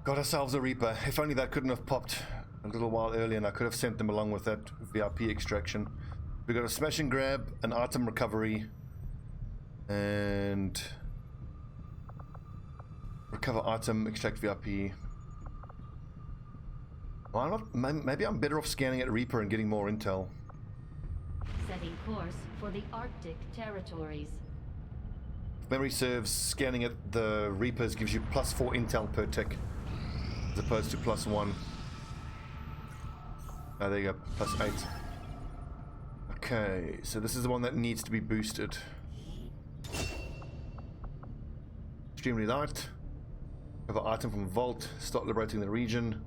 Got ourselves a Reaper. If only that couldn't have popped a little while earlier and I could have sent them along with that VIP extraction. We got a smash and grab, an item recovery, and recover item, extract VIP. Why not? Maybe I'm better off scanning at Reaper and getting more intel. Setting course for the Arctic territories. If memory serves, scanning at the Reapers gives you +4 intel per tick, as opposed to +1. Oh, there you go, +8. Okay, so this is the one that needs to be boosted. Extremely light. Have an item from Vault. Start liberating the region.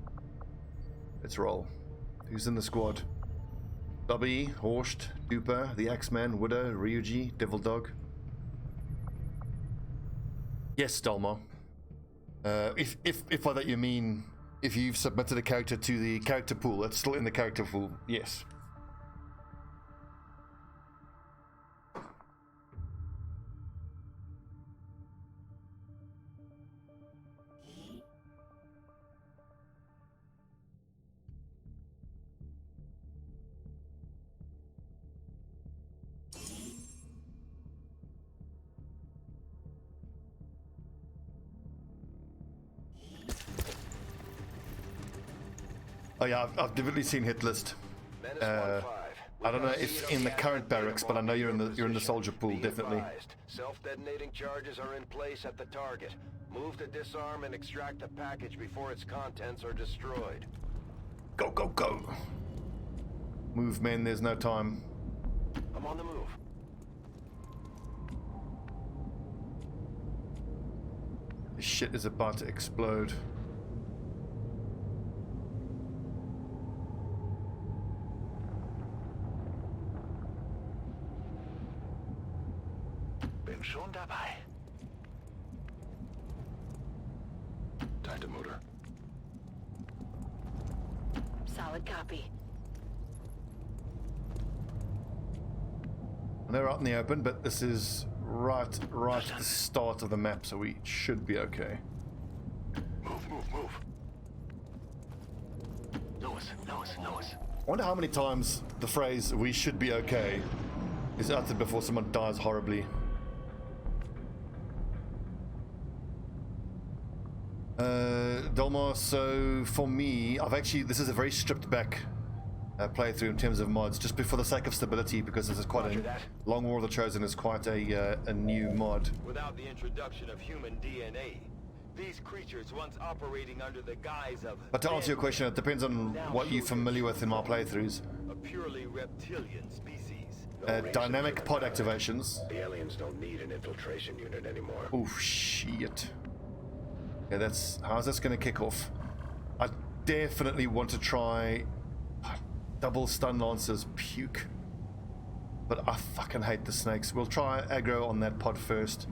Let's roll. Who's in the squad? Stobbie, Horst, Duper, the Axeman, Widow, Ryuji, Devil Dog. Yes, Dalmar. If by that you mean if you've submitted a character to the character pool, it's still in the character pool. Yes. Oh yeah, I've definitely seen hit list. I don't know if in the current barracks, but I know you're in the soldier pool, definitely. Self-detonating charges are in place at the target. Move to disarm and extract the package before its contents are destroyed. Go, go, go! Move, men, there's no time. I'm on the move. This shit is about to explode. Bin schon dabei. Time to motor. Solid copy. They're out in the open, but this is right at the start of the map, so we should be okay. Move, move, move. Lewis. I wonder how many times the phrase "we should be okay" is uttered before someone dies horribly. Delmar, so for me, this is a very stripped back playthrough in terms of mods, just for the sake of stability, because this is quite a Long War of the Chosen is quite a new mod. Without the introduction of human DNA, these creatures once operating under the guise of... But to answer your question, it depends on what you're familiar with in my playthroughs. A purely reptilian species. Dynamic pod activations. The aliens don't need an infiltration unit anymore. Oh shit. Yeah, how's this gonna kick off? I definitely want to try double stun lancers, puke. But I fucking hate the snakes. We'll try aggro on that pod first.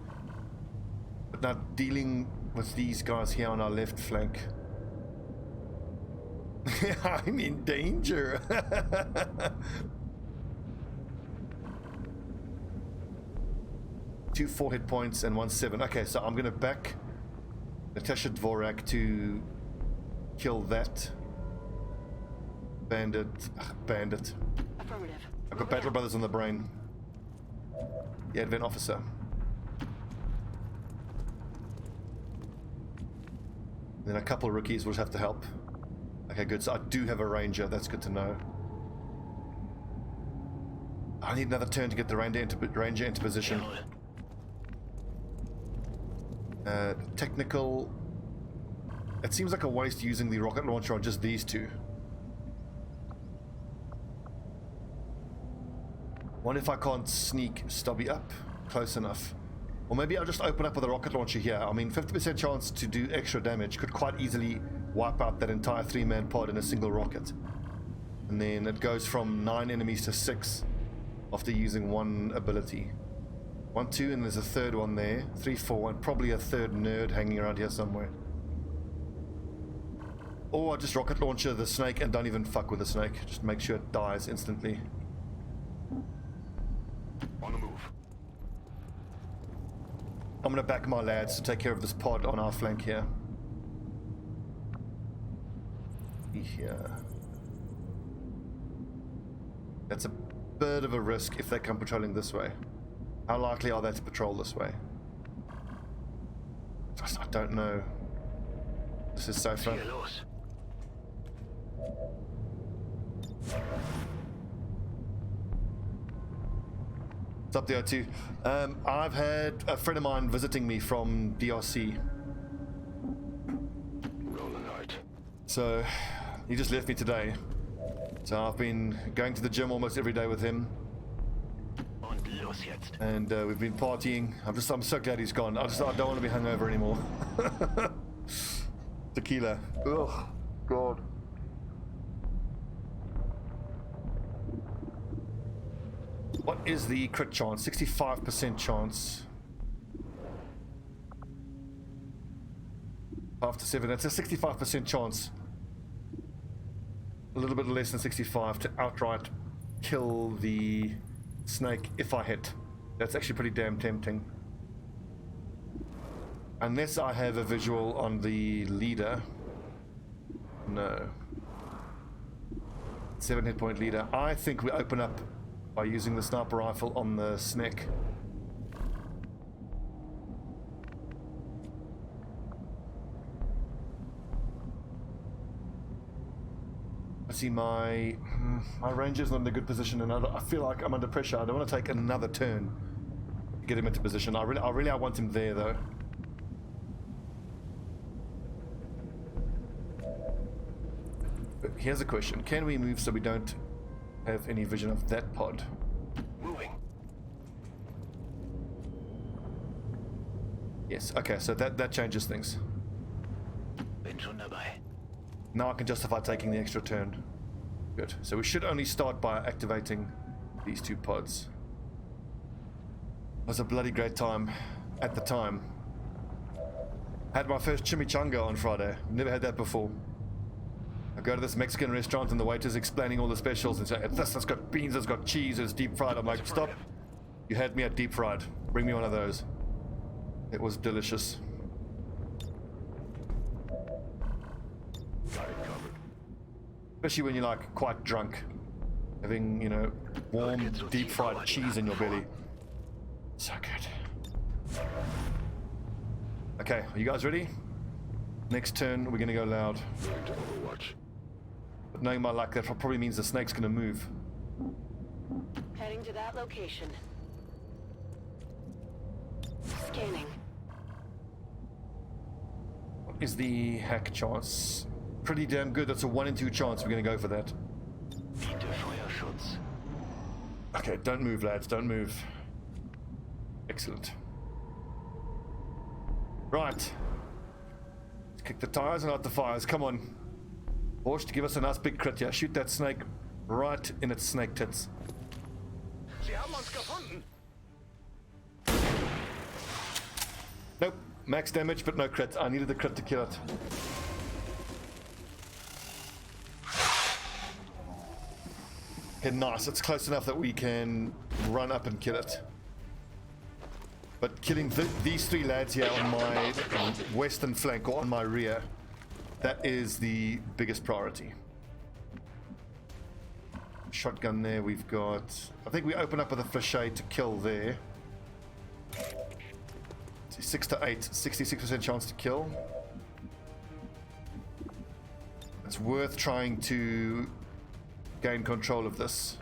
But now dealing with these guys here on our left flank. I'm in danger. 2 4 hit points and 1 7. Okay, so I'm gonna back Natasha Dvorak to kill that bandit. Affirmative. I've got Battle Brothers on the brain. The Advent Officer. Then a couple of rookies will just have to help. Okay, good. So I do have a ranger. That's good to know. I need another turn to get the ranger into position. Technical. It seems like a waste using the rocket launcher on just these two. Wonder if I can't sneak Stobbie up close enough. Or maybe I'll just open up with a rocket launcher here. I mean, 50% chance to do extra damage could quite easily wipe out that entire 3-man pod in a single rocket. And then it goes from 9 enemies to 6 after using one ability. 1, 2, and there's a third one there. 3, 4, and probably a third nerd hanging around here somewhere. Or I just rocket launcher the snake and don't even fuck with the snake. Just make sure it dies instantly. On the move. I'm gonna back my lads to take care of this pod on our flank here. here. That's a bit of a risk if they come patrolling this way. How likely are they to patrol this way? I don't know. This is so fun. What's up, DO2? I've had a friend of mine visiting me from DRC. So he just left me today. So I've been going to the gym almost every day with him. And we've been partying. I'm so glad he's gone. I don't want to be hungover anymore. Tequila. Oh, God. What is the crit chance? 65% chance. 5 to 7. That's a 65% chance. A little bit less than 65 to outright kill the snake if I hit. That's actually pretty damn tempting. Unless I have a visual on the leader. No. 7 hit point leader. I think we open up by using the sniper rifle on the snake. I see my ranger's not in a good position, and I feel like I'm under pressure. I don't want to take another turn to get him into position. I really want him there, though. But here's a question: can we move so we don't have any vision of that pod? Moving. Yes. Okay. So that changes things. Now I can justify taking the extra turn. Good. So we should only start by activating these 2 pods. It was a bloody great time at the time. Had my first chimichanga on Friday. Never had that before. I go to this Mexican restaurant and the waiter's explaining all the specials and say, this has got beans, it's got cheese, it's deep fried. I'm like, stop. You had me at deep fried. Bring me one of those. It was delicious. Especially when you're like quite drunk, having, you know, warm deep fried cheese in your belly. So good. Okay, are you guys ready? Next turn we're gonna go loud. But knowing my luck, that probably means the snake's gonna move. Heading to that location. Scanning. What is the hack chance? Pretty damn good. That's a 1 in 2 chance. We're gonna go for that. Okay, don't move, lads. Don't move. Excellent. Right. Let's kick the tires and out the fires. Come on. Horst, give us a nice big crit here. Shoot that snake right in its snake tits. Nope. Max damage, but no crit. I needed the crit to kill it. Okay, nice. It's close enough that we can run up and kill it. But killing these 3 lads here on my western flank or on my rear, that is the biggest priority. Shotgun there we've got. I think we open up with a flechette to kill there. 6 to 8, 66% chance to kill. It's worth trying to gain control of this.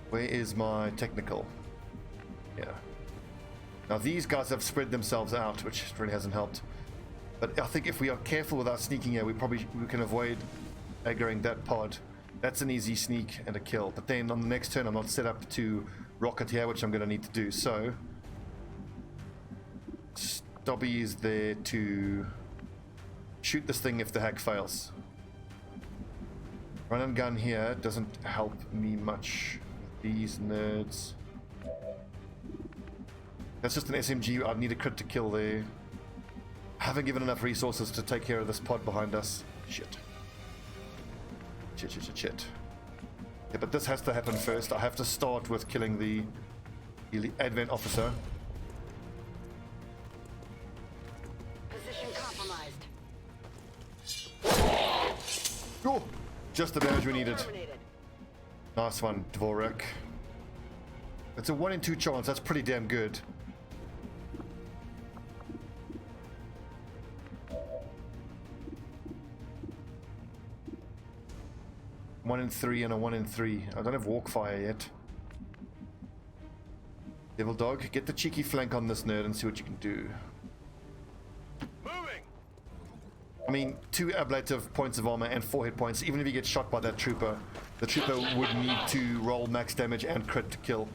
Where is my technical? Yeah. Now these guys have spread themselves out, which really hasn't helped. But I think if we are careful with our sneaking here, we can avoid aggroing that pod. That's an easy sneak and a kill. But then on the next turn, I'm not set up to rocket here, which I'm going to need to do. So Stobbie is there to shoot this thing if the hack fails. Run and gun here doesn't help me much. These nerds. That's just an SMG. I'd need a crit to kill there. I haven't given enough resources to take care of this pod behind us. Shit. Shit. Yeah, but this has to happen first. I have to start with killing the advent officer. Oh, just the damage we needed. Terminated. Nice one, Dvorak. It's a 1 in 2 chance. That's pretty damn good. One in 3 and a 1 in 3. I don't have walk fire yet. Devil Dog, get the cheeky flank on this nerd and see what you can do. Moving! I mean, 2 ablative points of armor and 4 hit points. Even if he gets shot by that trooper, the trooper would need to roll max damage and crit to kill.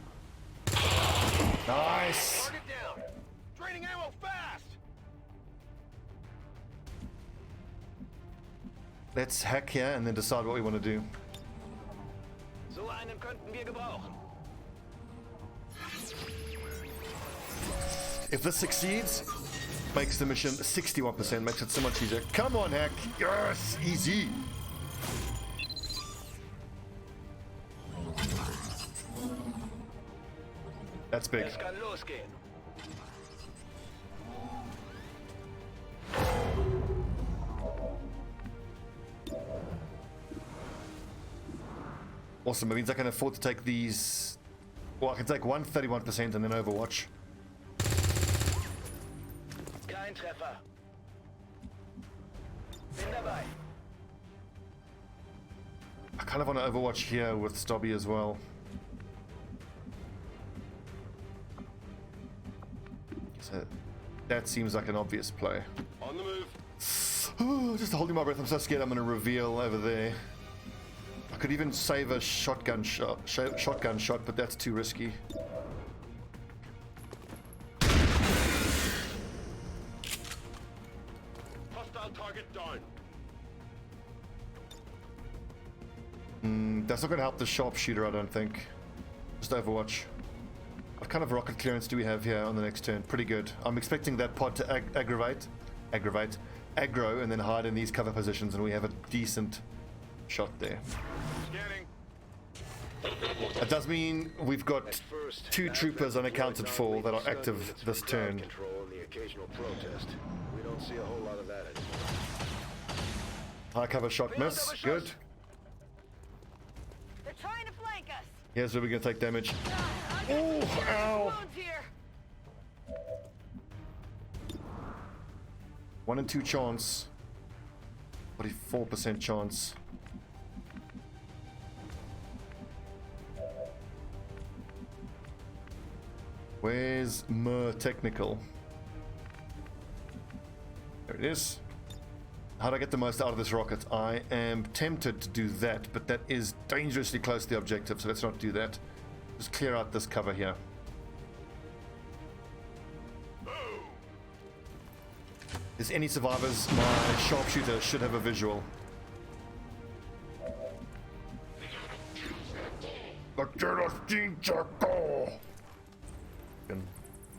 Nice! Target down! Draining ammo fast! Let's hack here and then decide what we want to do. So einen könnten wir gebrauchen. If this succeeds, makes the mission 61%, makes it so much easier. Come on, hack! Yes! Easy! That's big. Es kann losgehen. Awesome, it means I can afford to take these. Well, I can take 131% and then Overwatch. Kein Treffer. Bin dabei. I kind of want to Overwatch here with Stobbie as well. So that seems like an obvious play. On the move. Just holding my breath. I'm so scared I'm going to reveal over there. I could even save a shotgun shot, but that's too risky. Hostile target down. That's not going to help the Sharpshooter, I don't think. Just Overwatch. What kind of rocket clearance do we have here on the next turn? Pretty good. I'm expecting that pod to aggro, and then hide in these cover positions, and we have a decent shot there. Scanning. It does mean we've got 2 troopers unaccounted for that are active this turn. Control and the occasional protest. We don't see a whole lot of that anymore. High cover shot miss. Good. They're trying to flank us. Here's where we're going to take damage. Oh, ow. wounds here. 1 in 2 chance. 44% chance. Where's Mer Technical? There it is. How do I get the most out of this rocket? I am tempted to do that, but that is dangerously close to the objective, so let's not do that. Just clear out this cover here. If there's any survivors, my Sharpshooter should have a visual.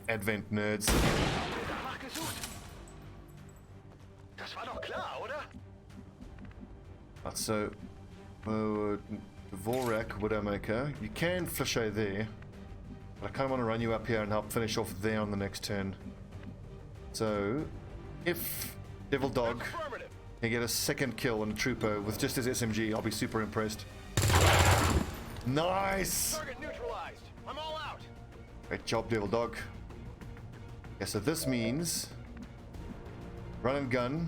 Advent nerds. Das war doch klar, oder? Right, so Dvorak, Widowmaker, you can Flichet there, but I kind of want to run you up here and help finish off there on the next turn. So if Devil Dog Affirmative. can get a second kill on a trooper with just his SMG, I'll be super impressed. Nice! Target neutralized. I'm all out. Great job, Devil Dog. Yeah, so this means run and gun,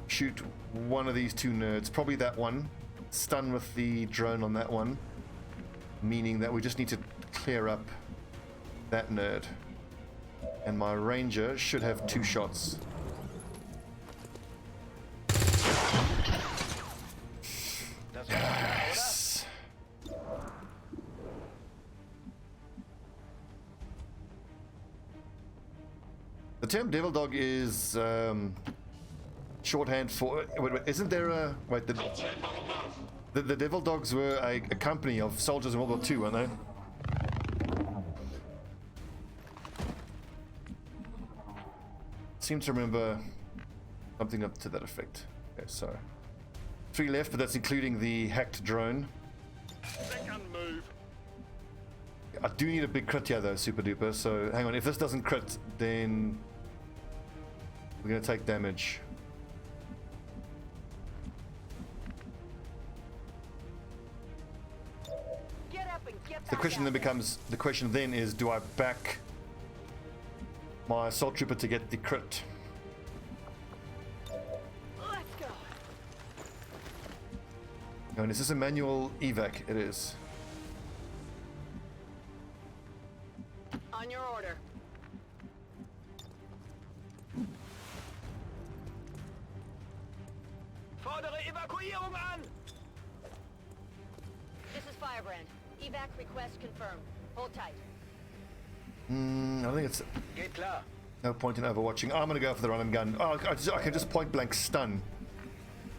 shoot one of these 2 nerds, probably that one, stun with the drone on that one, meaning that we just need to clear up that nerd. And my ranger should have 2 shots. Yes! The term Devil Dog is shorthand for. Wait, isn't there a. Wait, the Devil Dogs were a company of soldiers in World War II, weren't they? Seem to remember something up to that effect. Okay, so 3 left, but that's including the hacked drone. Second move. I do need a big crit here though, super duper. So hang on, if this doesn't crit, then we're gonna take damage. Get The back question out then there. becomes, the question then is, do I back my assault trooper to get the crit? Let's go. Oh, and is this a manual evac? It is. On your order. Fordere Evakuierung an! This is Firebrand. Evac request confirmed. Hold tight. I think it's Geht klar. no point in overwatching. I'm going to go for the run and gun. Oh, I can just point blank stun.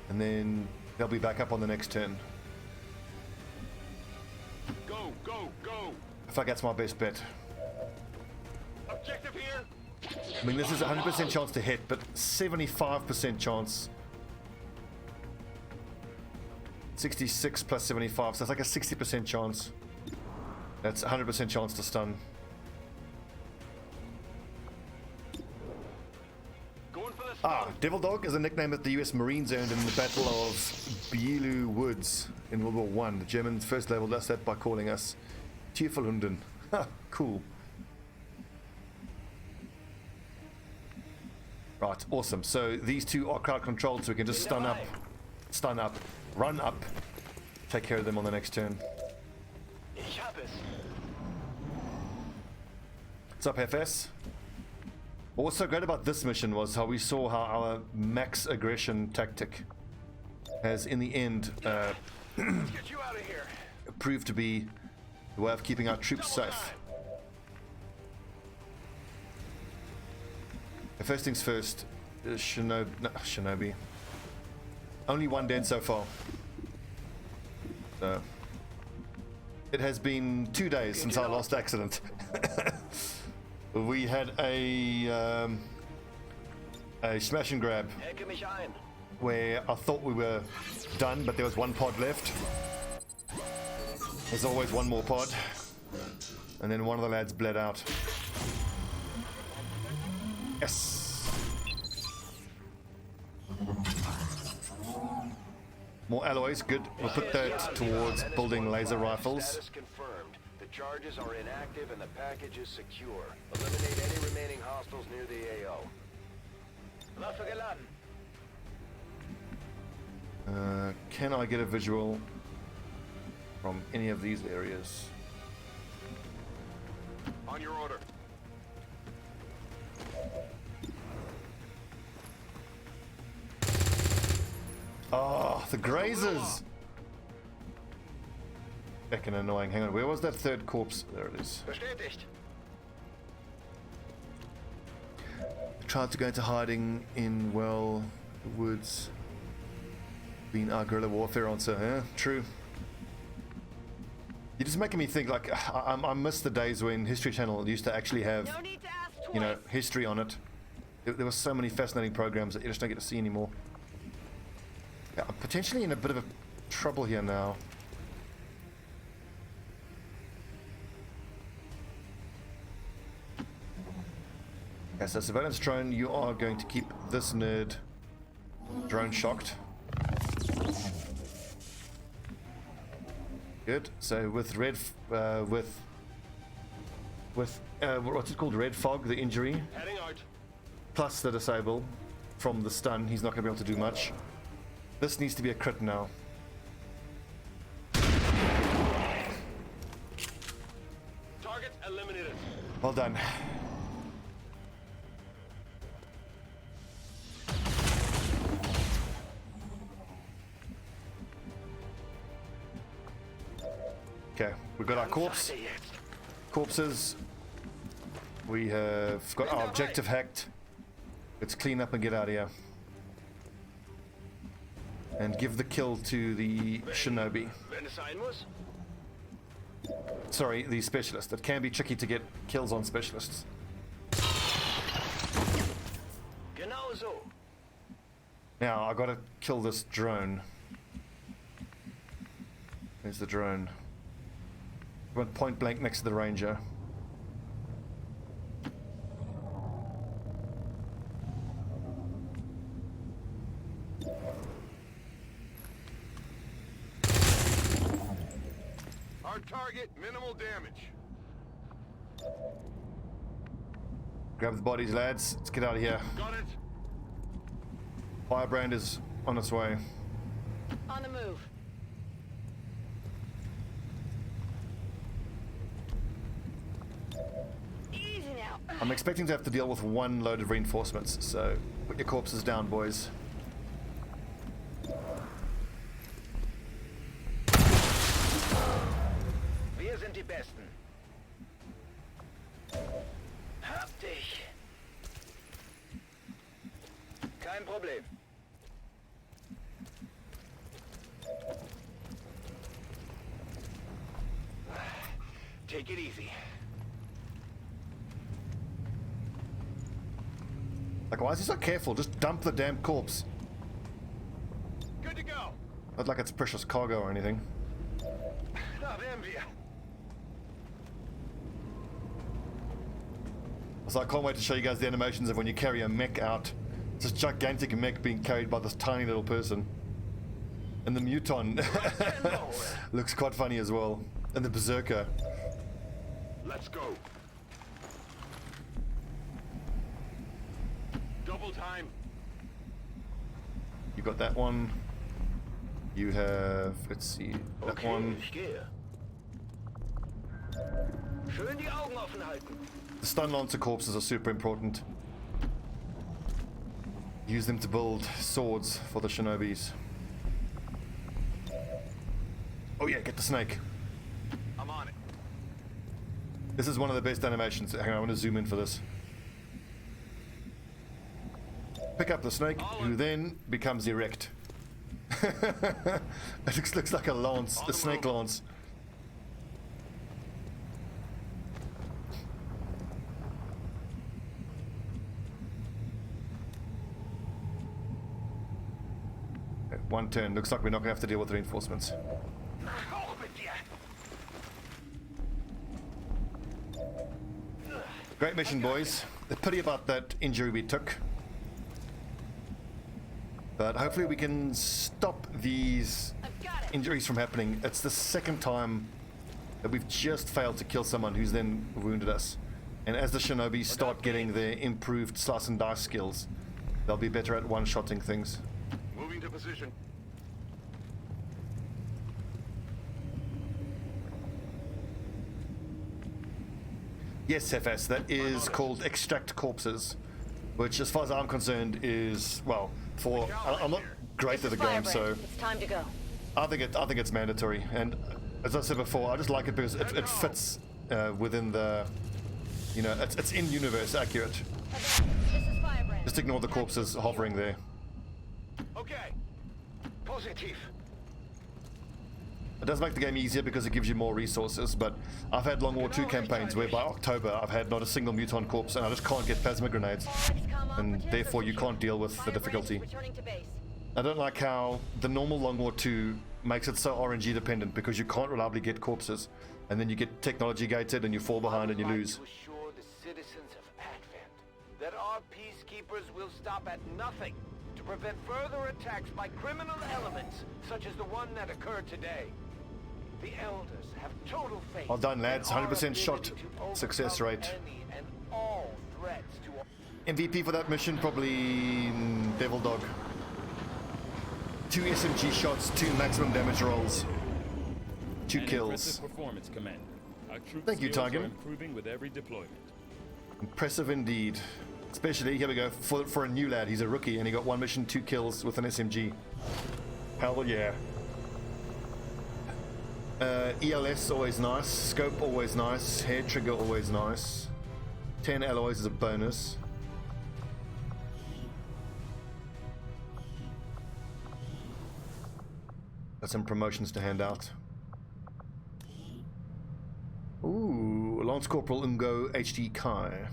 And then they'll be back up on the next turn. Go, go, go! I feel like that's my best bet. Objective here! I mean, this is a 100% chance to hit, but 75% chance. 66 plus 75, so it's like a 60% chance. That's 100% chance to stun. Going for the Ah, Devil Dog is a nickname that the US Marines earned in the Battle of Bielu Woods in World War I. The Germans first labeled us that by calling us Tierfelhunden. Ha, cool. Right, awesome. So these two are crowd controlled, so we can just stun up, run up, take care of them on the next turn. Ich hab es. What's up, FS? What's so great about this mission was how we saw how our max aggression tactic has, in the end, Get you out of here. proved to be the way of keeping our troops Double safe. time. First things first, Shinobi. Only one dead so far. So it has been 2 days since our last accident. We had a smash and grab Hecke mich ein. where I thought we were done, but there was one pod left. There's always one more pod. And then one of the lads bled out. Yes. More alloys, good. We'll put that towards building laser rifles. Status confirmed. The charges are inactive and the package is secure. Eliminate any remaining hostiles near the AO. Waffe geladen. Can I get a visual from any of these areas? On your order. Oh, the grazers! Fucking annoying. Hang on, where was that third corpse? There it is. Bestätigt. Tried to go into hiding in, well, the woods. Being our guerrilla warfare answer, yeah, true. You're just making me think, like, I miss the days when History Channel used to actually have, No need to ask twice. you know, history on it. There were so many fascinating programs that you just don't get to see anymore. Yeah, I'm potentially in a bit of a trouble here now. Okay, so surveillance drone, you are going to keep this nerd drone shocked. Good. So with red, what's it called? Red fog, the injury, Heading out. plus the disable from the stun, he's not going to be able to do much. This needs to be a crit now. Target eliminated. Well done. Okay, we've got our corpses. We have got our objective hacked. Let's clean up and get out of here. And give the kill to the Shinobi. Wenn es sein muss. Sorry, the specialist. It can be tricky to get kills on specialists. Genau so. Now, I gotta kill this drone. There's the drone. Went point blank next to the ranger. Hard target, minimal damage. Grab the bodies, lads. Let's get out of here. Got it. Firebrand is on its way. On the move. Easy now. I'm expecting to have to deal with one load of reinforcements, so put your corpses down, boys. Wir sind die Besten. Hab dich. Kein Problem. Take it easy. Like, why is he so careful? Just dump the damn corpse. Good to go. Not like it's precious cargo or anything. Da wären wir. So I can't wait to show you guys the animations of when you carry a mech out. It's this gigantic mech being carried by this tiny little person. And the Muton looks quite funny as well. And the Berserker. Let's go. Double time. You got that one. You have, let's see, that one. Ich gehe. Schön die Augen offen halten. The stun lancer corpses are super important. Use them to build swords for the Shinobis. Oh yeah, get the snake. I'm on it. This is one of the best animations. Hang on, I want to zoom in for this. Pick up the snake, who then becomes erect. It looks like a lance, a snake lance. One turn. Looks like we're not going to have to deal with reinforcements. Hoch mit dir. Great mission, boys. The pity about that injury we took. But hopefully we can stop these injuries from happening. It's the second time that we've just failed to kill someone who's then wounded us. And as the Shinobi start getting their improved slice and dice skills, they'll be better at one-shotting things. Moving to position. Yes, FS, that is called extract corpses, which as far as I'm concerned is, well, for I'm not great at the game, so It's time to go. I think it's mandatory. And as I said before, I just like it because it fits within the, you know, it's in universe accurate. This is Firebrand. Just ignore the corpses hovering there. Okay. Positiv. It does make the game easier because it gives you more resources, but I've had Long War 2 campaigns where by October I've had not a single muton corpse and I just can't get plasma grenades, and therefore you can't deal with the difficulty. Returning to base. I don't like how the normal Long War 2 makes it so RNG dependent because you can't reliably get corpses, and then you get technology gated and you fall behind and you lose. To assure the citizens of Advent that our peacekeepers will stop at nothing to prevent further attacks by criminal elements such as the one that occurred today. The elders have total faith. Well done, lads. in our 100% shot ability to success overcome rate. any and all threats to MVP for that mission, probably Devil Dog. 2 SMG shots, 2 maximum damage rolls, 2 kills. Impressive performance, Commander. Our troop Thank you, skills are Targan. improving with every deployment. Impressive indeed. Especially, here we go, for a new lad. He's a rookie and he got 1 mission, 2 kills with an SMG. Hell yeah. ELS always nice, scope always nice, hair trigger always nice. 10 alloys is a bonus. Got some promotions to hand out. Ooh, Lance Corporal Ungo HD Kai.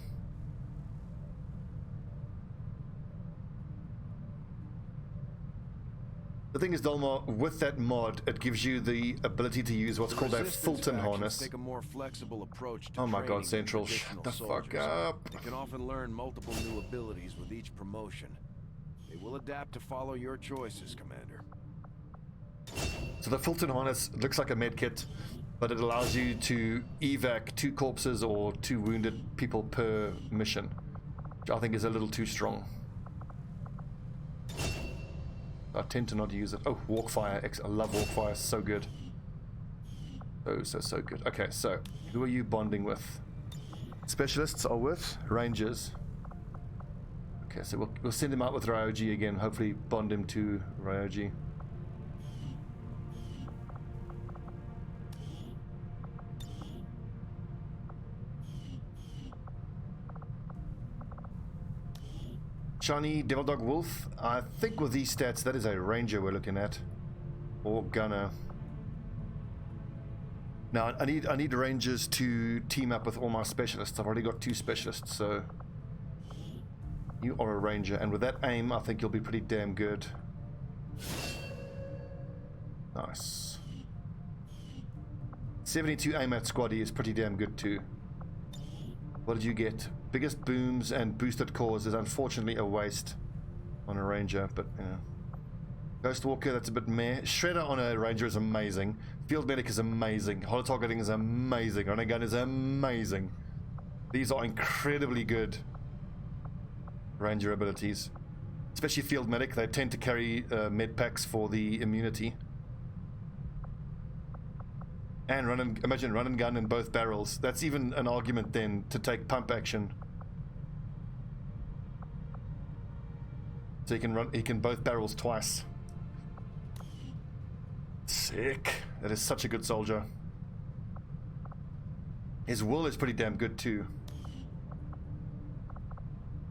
The thing is, Delmar, with that mod, it gives you the ability to use what's called a Fulton harness. Take a more flexible approach to Oh my training god, Central, than shut the traditional fuck soldiers. up. They can often learn multiple new abilities with each promotion. They will adapt to follow your choices, Commander. So the Fulton harness looks like a med kit. but it allows you to evac 2 corpses or 2 wounded people per mission, which I think is a little too strong. I tend to not use it. Oh, Walkfire. I love Walkfire. So good. So good. Okay, so who are you bonding with? Specialists are with Rangers. Okay, so we'll send him out with Ryoji again. Hopefully bond him to Ryoji. Shiny Devil Dog Wolf. I think with these stats, that is a Ranger we're looking at. Or Gunner. Now, I need Rangers to team up with all my specialists. I've already got 2 specialists, so... You are a Ranger, and with that aim, I think you'll be pretty damn good. Nice. 72 aim at squaddy is pretty damn good too. What did you get? Biggest booms and boosted cores is unfortunately a waste on a Ranger, but you know. Ghost Walker, that's a bit meh. Shredder on a Ranger is amazing. Field Medic is amazing. Holo Targeting is amazing. Running Gun is amazing. These are incredibly good Ranger abilities. Especially Field Medic, they tend to carry med packs for the immunity. And imagine run and gun in both barrels. That's even an argument then to take pump action. So he can both barrels twice. Sick. That is such a good soldier. His wool is pretty damn good too.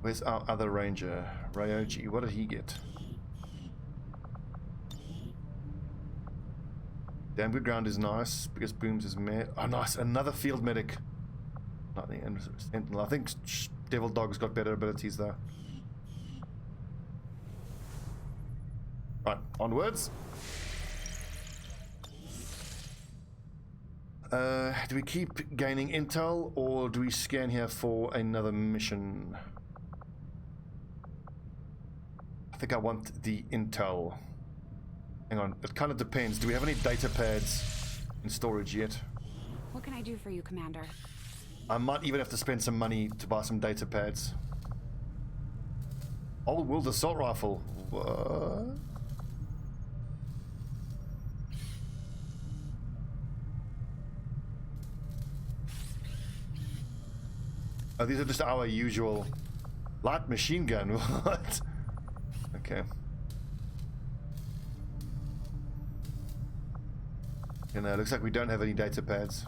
Where's our other Ranger? Ryoji, what did he get? Damn good ground is nice. Biggest booms is meh. Oh nice, another Field Medic. Not the Sentinel. I think Devil Dog's got better abilities though. Right, onwards. Do we keep gaining intel or do we scan here for another mission? I think I want the intel. Hang on, it kind of depends. Do we have any data pads in storage yet? What can I do for you, Commander? I might even have to spend some money to buy some data pads. Old World Assault Rifle. What? Oh, these are just our usual light machine gun. What? Okay. You know, looks like we don't have any data pads.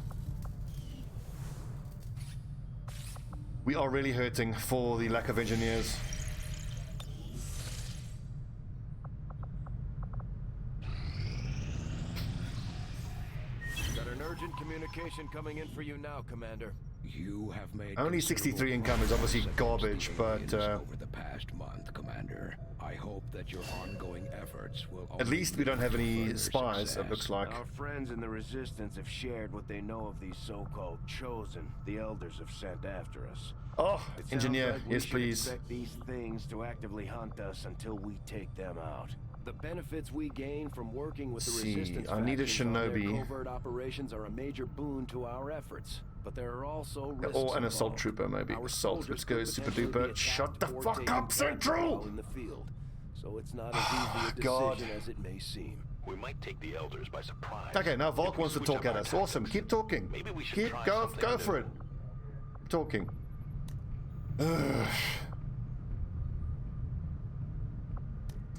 We are really hurting for the lack of engineers. Got an urgent communication coming in for you now, Commander. You have made only 63 income is obviously garbage, but over the past month, Commander. I hope that your ongoing efforts will at least we don't have any spies, it looks like. Our friends in the Resistance have shared what they know of these so-called Chosen, the Elders have sent after us. Oh, It sounds engineer, like we yes should please. expect these things to actively hunt us until we take them out. The benefits we gain from working with the Resistance I need a factions on their Shinobi. covert operations are a major boon to our efforts. But there are also risks Or an assault involved. trooper, maybe. Our Assault, soldiers let's go could super potentially be duper. Shut attacked the or fuck taken up, Central! while in the field. So it's not as easy a God. decision as it may seem. We might take the Elders by surprise. Okay, now Volk If we wants to switch talk up at our us. Awesome, tactics, keep talking. Maybe we should Keep try go something for it. new. Keep talking. Ugh.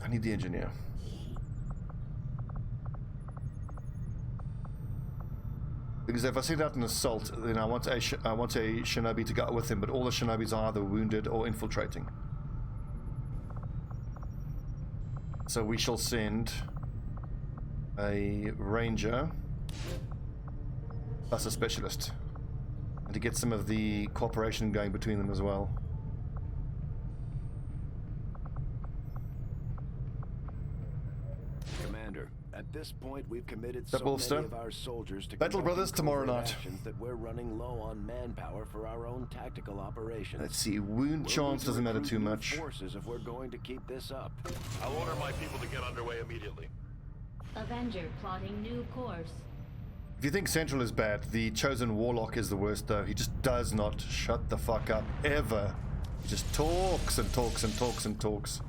I need the engineer. Because if I send out an assault, then I want a Shinobi to go with him, but all the Shinobis are either wounded or infiltrating. So we shall send a Ranger plus a Specialist, and to get some of the cooperation going between them as well. Commander, at this point we've committed That so bolster? many of our soldiers to Battle conducting Brothers tomorrow covert night. actions that we're running low on manpower for our own tactical operations. Let's see, wound We'll chance need to doesn't matter recruit too new much. forces if we're going to keep this up. I'll order my people to get underway immediately. Avenger plotting new course. If you think Central is bad, the Chosen Warlock is the worst though. He just does not shut the fuck up, ever. He just talks and talks and talks and talks.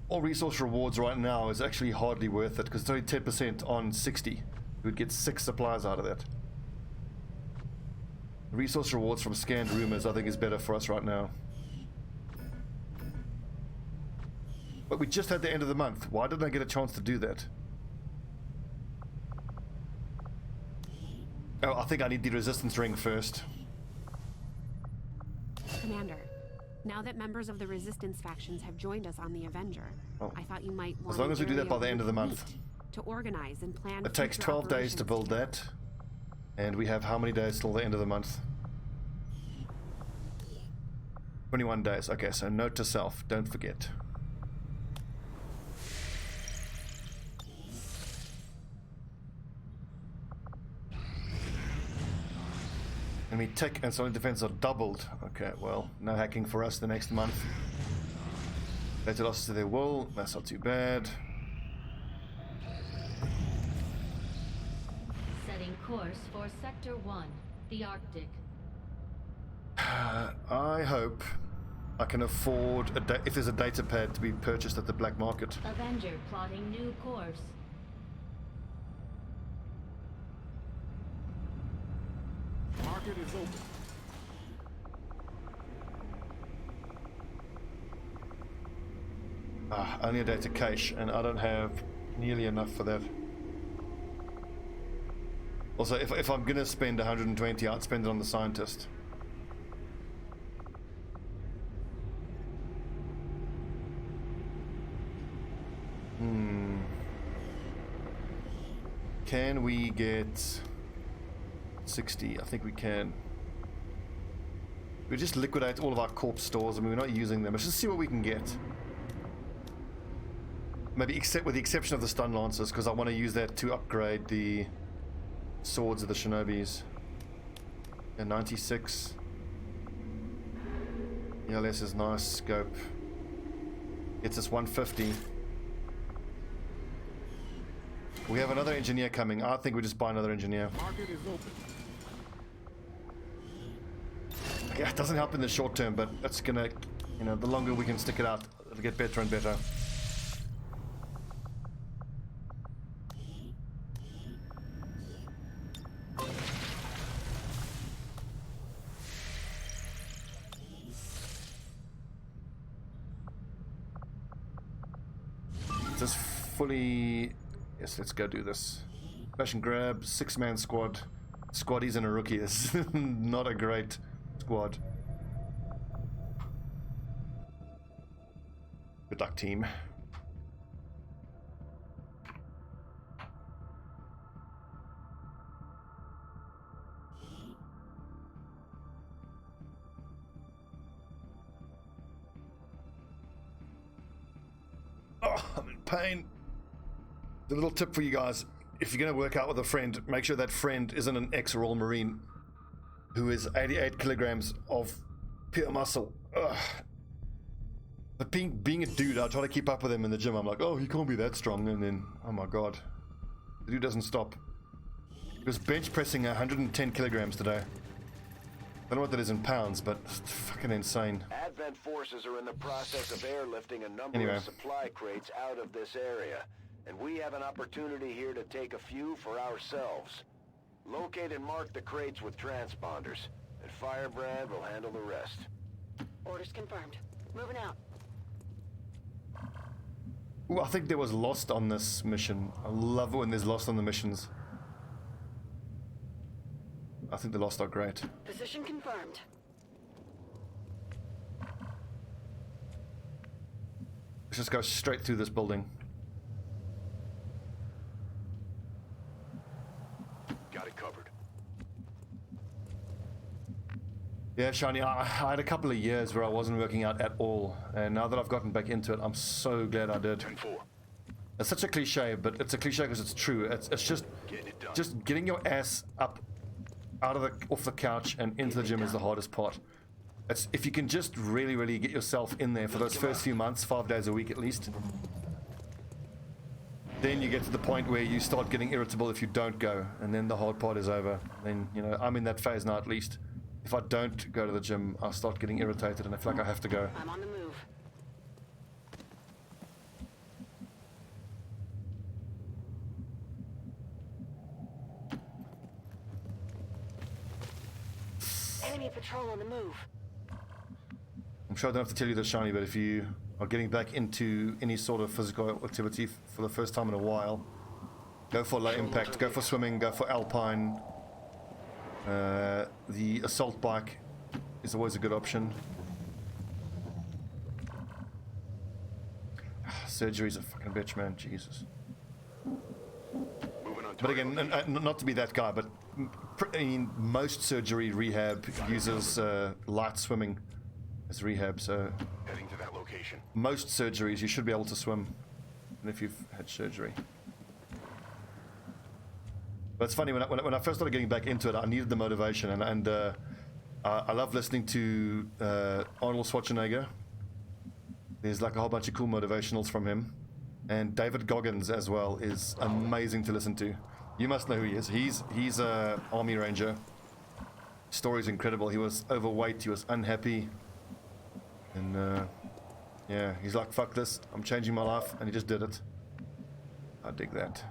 All resource rewards right now is actually hardly worth it because it's only 10% on 60. We'd get 6 supplies out of that. Resource rewards from scanned rumors I think is better for us right now. But we just had the end of the month. Why didn't I get a chance to do that? Oh, I think I need the resistance ring first. Commander, now that members of the resistance factions have joined us on the Avenger, I thought you might want as long as we do that by the end of the month. To organize and plan. It takes 12 days to build that. And we have how many days till the end of the month? 21 days. Okay, so note to self, don't forget. Enemy tech and solid defense are doubled. Okay, well, no hacking for us the next month. Later losses to their wool, that's not too bad. Setting course for Sector 1, the Arctic. I hope I can afford, if there's a data pad to be purchased at the black market. Avenger plotting new course. Market is open. Only a data cache, and I don't have nearly enough for that. Also, if I'm gonna spend 120, I'd spend it on the scientist. Can we get 60? I think we can. We just liquidate all of our corpse stores. I mean, we're not using them. Let's just see what we can get. Maybe with the exception of the stun lancers, because I want to use that to upgrade the swords of the Shinobis. Yeah, 96. ELS is nice. Scope. Gets us 150. We have another engineer coming. I think we just buy another engineer. Market is open. Okay, it doesn't help in the short term, but it's gonna, you know, the longer we can stick it out, it'll get better and better. Just fully. Yes, let's go do this. Smash and grab, 6-man squad. Squaddies and a rookie. This is not a great squad. Good luck, team. Oh, I'm in pain. A little tip for you guys: if you're going to work out with a friend, make sure that friend isn't an ex-Royal Marine who is 88 kilograms of pure muscle. Ugh. But being a dude, I try to keep up with him in the gym. I'm like, oh, he can't be that strong, and then, oh my god, the dude doesn't stop. He was bench pressing 110 kilograms today. I don't know what that is in pounds, but it's fucking insane. Advent forces are in the process of airlifting a number of supply crates out of this area. And we have an opportunity here to take a few for ourselves. Locate and mark the crates with transponders, and Firebrand will handle the rest. Orders confirmed. Moving out. Ooh, I think there was Lost on this mission. I love it when there's Lost on the missions. I think the Lost are great. Position confirmed. Let's just go straight through this building. Got it covered. Yeah, Shiny, I had a couple of years where I wasn't working out at all, and now that I've gotten back into it, I'm so glad I did. 10-4. It's such a cliche, but it's a cliche because it's true. It's just getting your ass up off the couch and into the gym is the hardest part. It's if you can just really get yourself in there for those first few months, 5 days a week at least. then you get to the point where you start getting irritable if you don't go, and then the hard part is over. Then, you know, I'm in that phase now at least. If I don't go to the gym, I'll start getting irritated and I feel like I have to go. I'm on the move. Enemy patrol on the move. I'm sure I don't have to tell you this, Shiny, but if you are getting back into any sort of physical activity for the first time in a while, go for low impact, go for swimming, go for alpine. The assault bike is always a good option. Surgery's a fucking bitch, man. Jesus. But again, not to be that guy, but I mean, most surgery rehab uses light swimming as rehab, so Heading to that location. most surgeries you should be able to swim, and if you've had surgery. But it's funny, when I first started getting back into it, I needed the motivation, and I love listening to Arnold Schwarzenegger. There's like a whole bunch of cool motivationals from him, and David Goggins as well is amazing to listen to. You must know who he is. He's a Army Ranger. Story's incredible. He was overweight, he was unhappy, and yeah, he's like, fuck this, I'm changing my life, and he just did it. I dig that.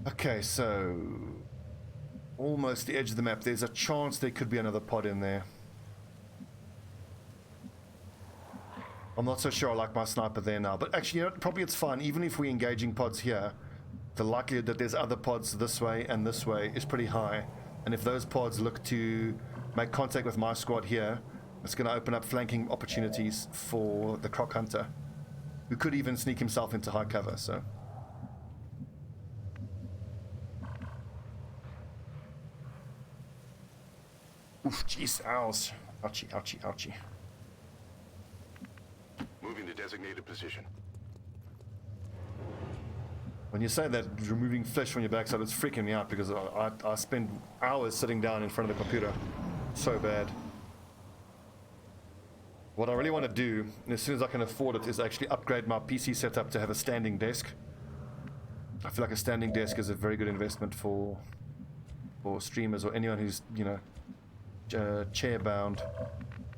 Okay, so almost the edge of the map. There's a chance there could be another pod in there. I'm not so sure I like my sniper there now, but actually, you know, probably it's fine. Even if we're engaging pods here, the likelihood that there's other pods this way and this way is pretty high. And if those pods look to make contact with my squad here, it's going to open up flanking opportunities for the Croc Hunter, who could even sneak himself into high cover, so... Oof, jeez, ows. Ouchie, ouchie, ouchie. Moving to designated position. When you say that, removing flesh from your backside, it's freaking me out because I spend hours sitting down in front of the computer. So bad. What I really want to do, and as soon as I can afford it, is actually upgrade my PC setup to have a standing desk. I feel like a standing desk is a very good investment for streamers or anyone who's, you know, chair bound.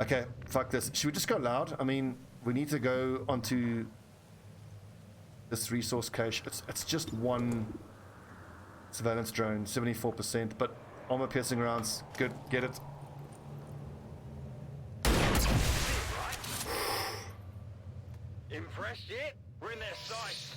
Okay, fuck this. Should we just go loud? I mean, we need to go onto this resource cache. It's just one surveillance drone, 74%, but armor piercing rounds, good, get it. Impressed yet? We're in their sights.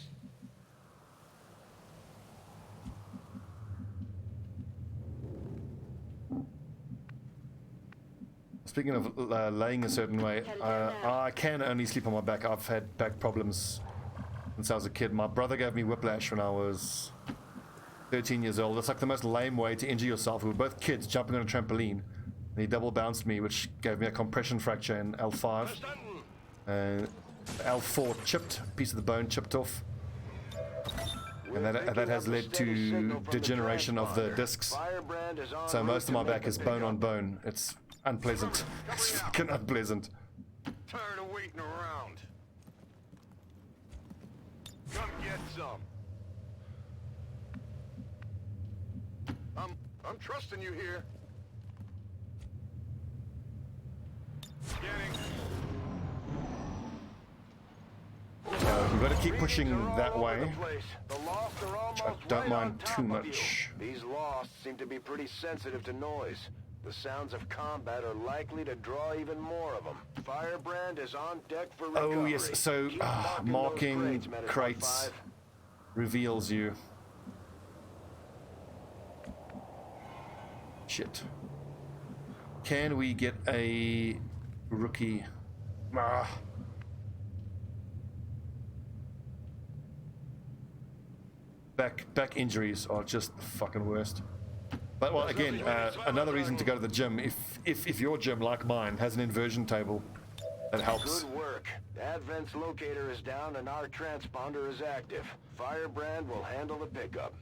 Speaking of laying a certain way, I can only sleep on my back. I've had back problems since I was a kid. My brother gave me whiplash when I was 13 years old. It's like the most lame way to injure yourself. We were both kids jumping on a trampoline, and he double bounced me, which gave me a compression fracture in L5. L4 chipped, piece of the bone chipped off. And that has led to degeneration of the discs. So most of my back is bone on bone. It's unpleasant. It's fucking unpleasant. Tired of waiting around. Come get some. I'm trusting you here. Scanning. We've got to keep pushing that way. The lost are almost I don't right mind on top too of much. you. These lost seem to be pretty sensitive to noise. The sounds of combat are likely to draw even more of them. Firebrand is on deck for recovery. Oh yes, so Keep marking those crates, Medic crates 5. reveals you. Shit. Can we get a rookie? Back injuries are just the fucking worst. But well, again, another reason to go to the gym. If your gym, like mine, has an inversion table, that helps. Good work. Advent's locator is down and our transponder is active. Firebrand will handle the pickup.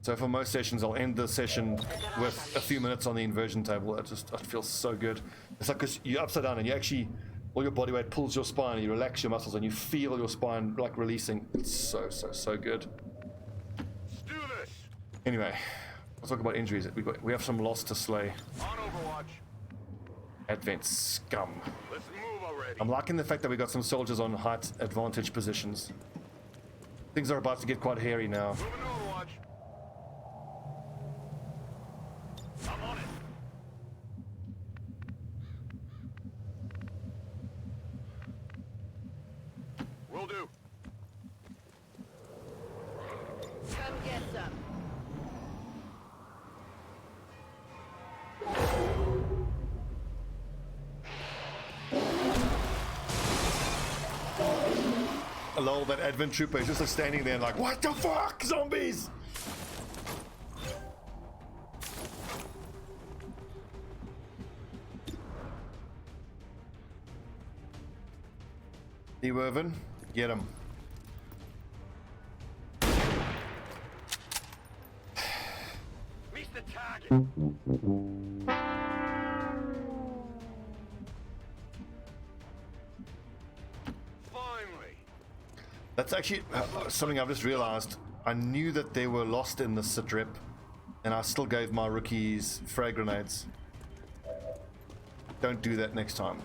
So for most sessions, I'll end the session with a few minutes on the inversion table. It feels so good. It's like 'cause you're upside down and you actually all your body weight pulls your spine, you relax your muscles, and you feel your spine like releasing. It's so good. Let's do this. Anyway, let's talk about injuries. We have some loss to slay. On Overwatch. Advent scum. Let's move already. I'm liking the fact that we got some soldiers on height advantage positions. Things are about to get quite hairy now. Moving to Overwatch. I'm on it. Will do. Come get some. Lol, that Advent trooper is just like standing there and like, what the fuck, zombies? Irvin, get him. Missed the target. Finally. That's actually something I've just realized. I knew that they were lost in the sit rep, and I still gave my rookies frag grenades. Don't do that next time.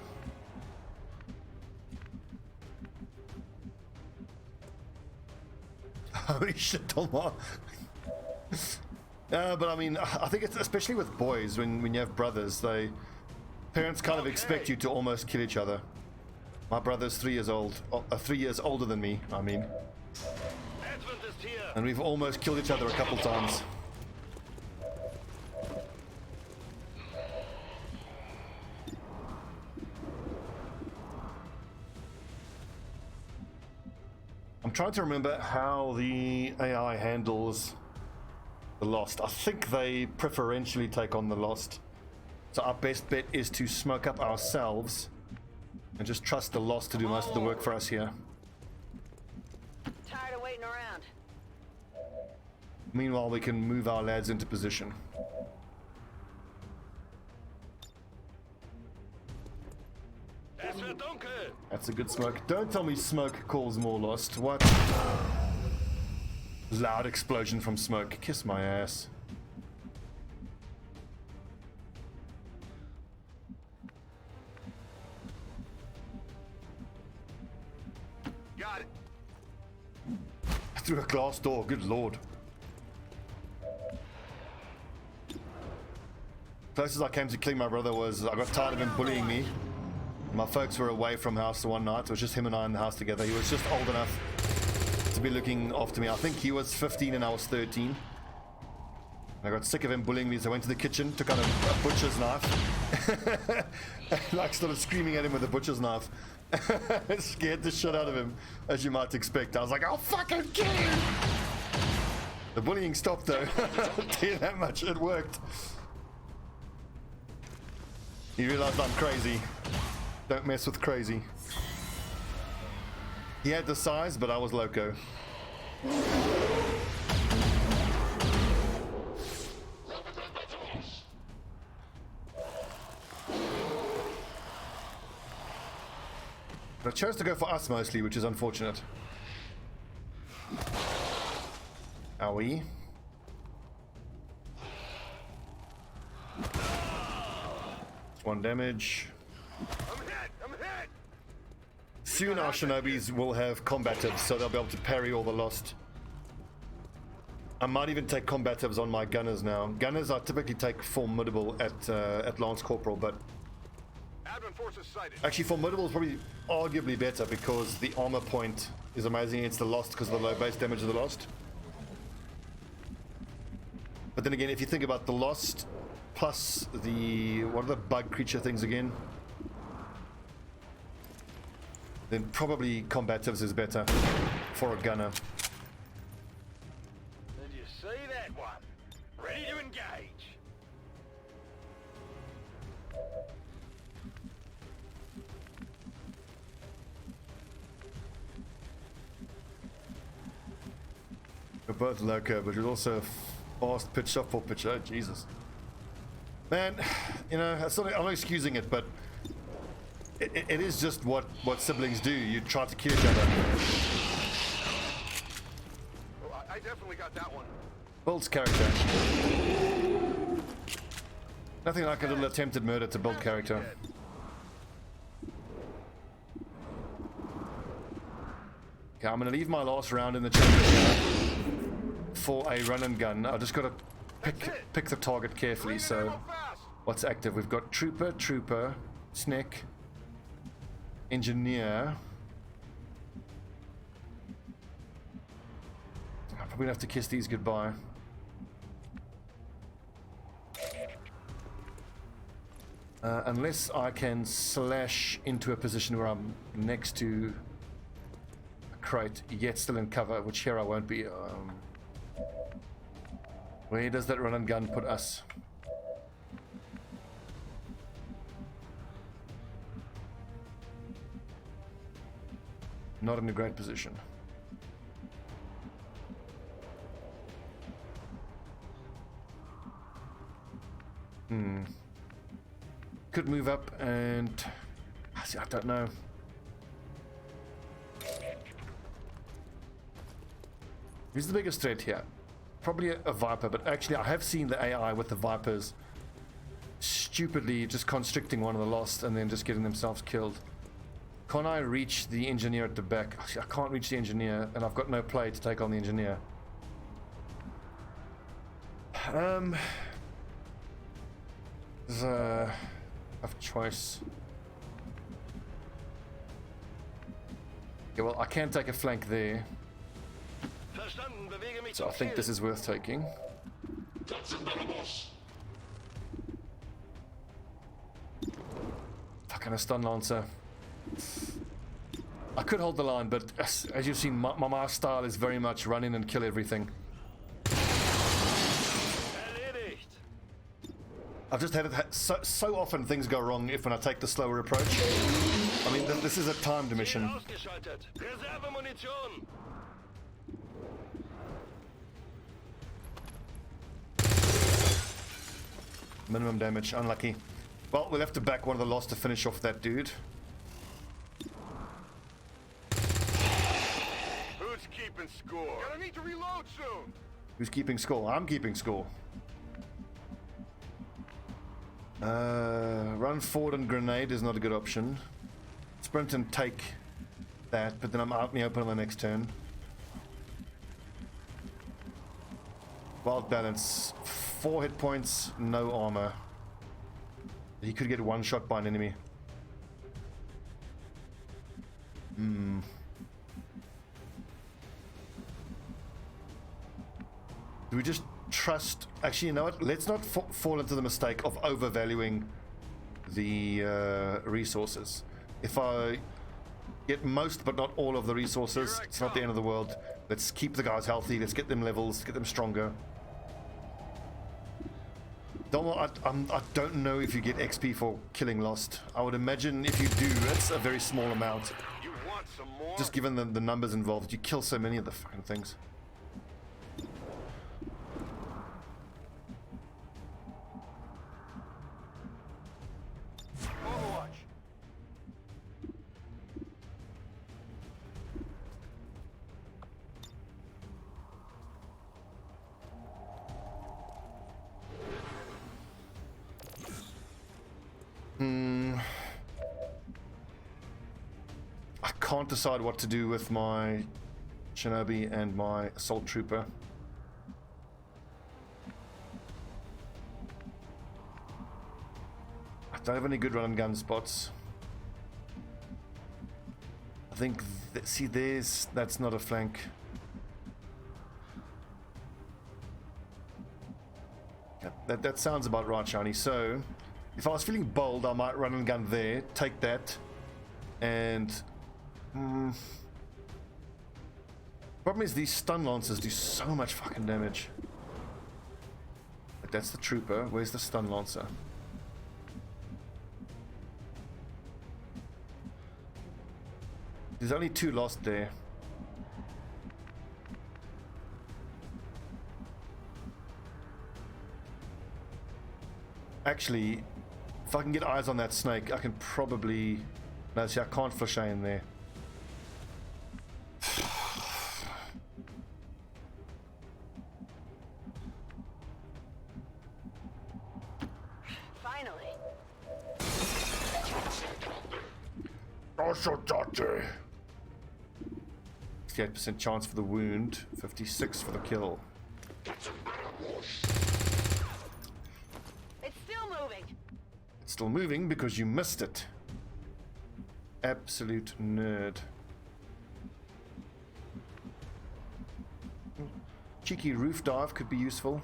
Holy shit, Tomar. But I mean, I think it's especially with boys, when you have brothers, parents kind of expect you to almost kill each other. My brother's 3 years old, 3 years older than me, I mean. Adventist here. And we've almost killed each other a couple times. I'm trying to remember how the AI handles the Lost. I think they preferentially take on the Lost. So our best bet is to smoke up ourselves and just trust the Lost to do most of the work for us here. Tired of waiting around. Meanwhile, we can move our lads into position. That's a good smoke. Don't tell me smoke calls more Lost. What? Loud explosion from smoke. Kiss my ass. Got it. Through a glass door. Good lord. Closest I came to killing my brother was I got tired of him bullying me. My folks were away from house one night. It was just him and I in the house together. He was just old enough to be looking after me. I think he was 15 and I was 13. I got sick of him bullying me, so I went to the kitchen, took out a butcher's knife, and like started screaming at him with a butcher's knife. It scared the shit out of him, as you might expect. I was like, I'll fucking kill you! The bullying stopped though. I'll tell you that much, it worked. He realized I'm crazy. Don't mess with crazy. He had the size, but I was loco. I chose to go for us mostly, which is unfortunate. Owie. It's 1 damage. I'm hit. Soon our Shinobis will have combatives, so they'll be able to parry all the Lost. I might even take combatives on my gunners now. Gunners I typically take formidable at Lance Corporal, but Advent forces sighted. actually formidable is probably arguably better because the armor point is amazing against the Lost because of the low base damage of the Lost. But then again, if you think about the Lost plus the what are the bug creature things again? Then probably combatives is better for a gunner. Did you see that one? Ready to engage. We're both loco, but you're also a fast pitch, softball pitcher. Oh, Jesus. Man, you know, I'm not excusing it, but It is just what siblings do. You try to kill each other. Oh, I definitely got that one. Builds character. Nothing like a little attempted murder to build character. Okay, I'm gonna leave my last round in the chamber here for a run and gun. I just gotta pick the target carefully. So, what's active? We've got trooper, snake, engineer. I'm probably gonna have to kiss these goodbye. Unless I can slash into a position where I'm next to a crate, yet still in cover, which here I won't be. Where does that run and gun put us? Not in a great position. Could move up and I don't know. Who's the biggest threat here? Probably a Viper, but actually I have seen the AI with the Vipers stupidly just constricting one of the Lost and then just getting themselves killed. Can I reach the engineer at the back? I can't reach the engineer and I've got no play to take on the engineer. There's a tough choice. Yeah, well, I can take a flank there. So I think this is worth taking. Fucking a stun lancer. I could hold the line, but as you've seen, my style is very much run in and kill everything. I've just had it so often things go wrong when I take the slower approach. I mean, this is a timed mission. Minimum damage, unlucky. Well, we'll have to back one of the Lost to finish off that dude. Who's keeping score? Gonna need to reload soon. Who's keeping score? I'm keeping score. Run forward and grenade is not a good option. Sprint and take that, but then I'm out in the open on the next turn. Wild balance. 4 hit points, no armor. He could get one shot by an enemy. Do we just trust? Actually, you know what? Let's not fall into the mistake of overvaluing the resources. If I get most but not all of the resources, it's not the end of the world. Let's keep the guys healthy. Let's get them levels, get them stronger. I don't know if you get XP for killing Lost. I would imagine if you do, it's a very small amount. You want some more? Just given the numbers involved, you kill so many of the fucking things. Overwatch. I can't decide what to do with my Shinobi and my Assault Trooper. I don't have any good run and gun spots. I think, see, that's not a flank. That sounds about right, Shiny. So, if I was feeling bold, I might run and gun there, take that, and... Problem is these stun lancers do so much fucking damage. But that's the trooper. Where's the stun lancer? There's only 2 Lost there. Actually, if I can get eyes on that snake, I can probably No, see, I can't flush in there. Finally. 68% chance for the wound, 56 for the kill. It's still moving. It's still moving because you missed it. Absolute nerd. Cheeky roof dive could be useful.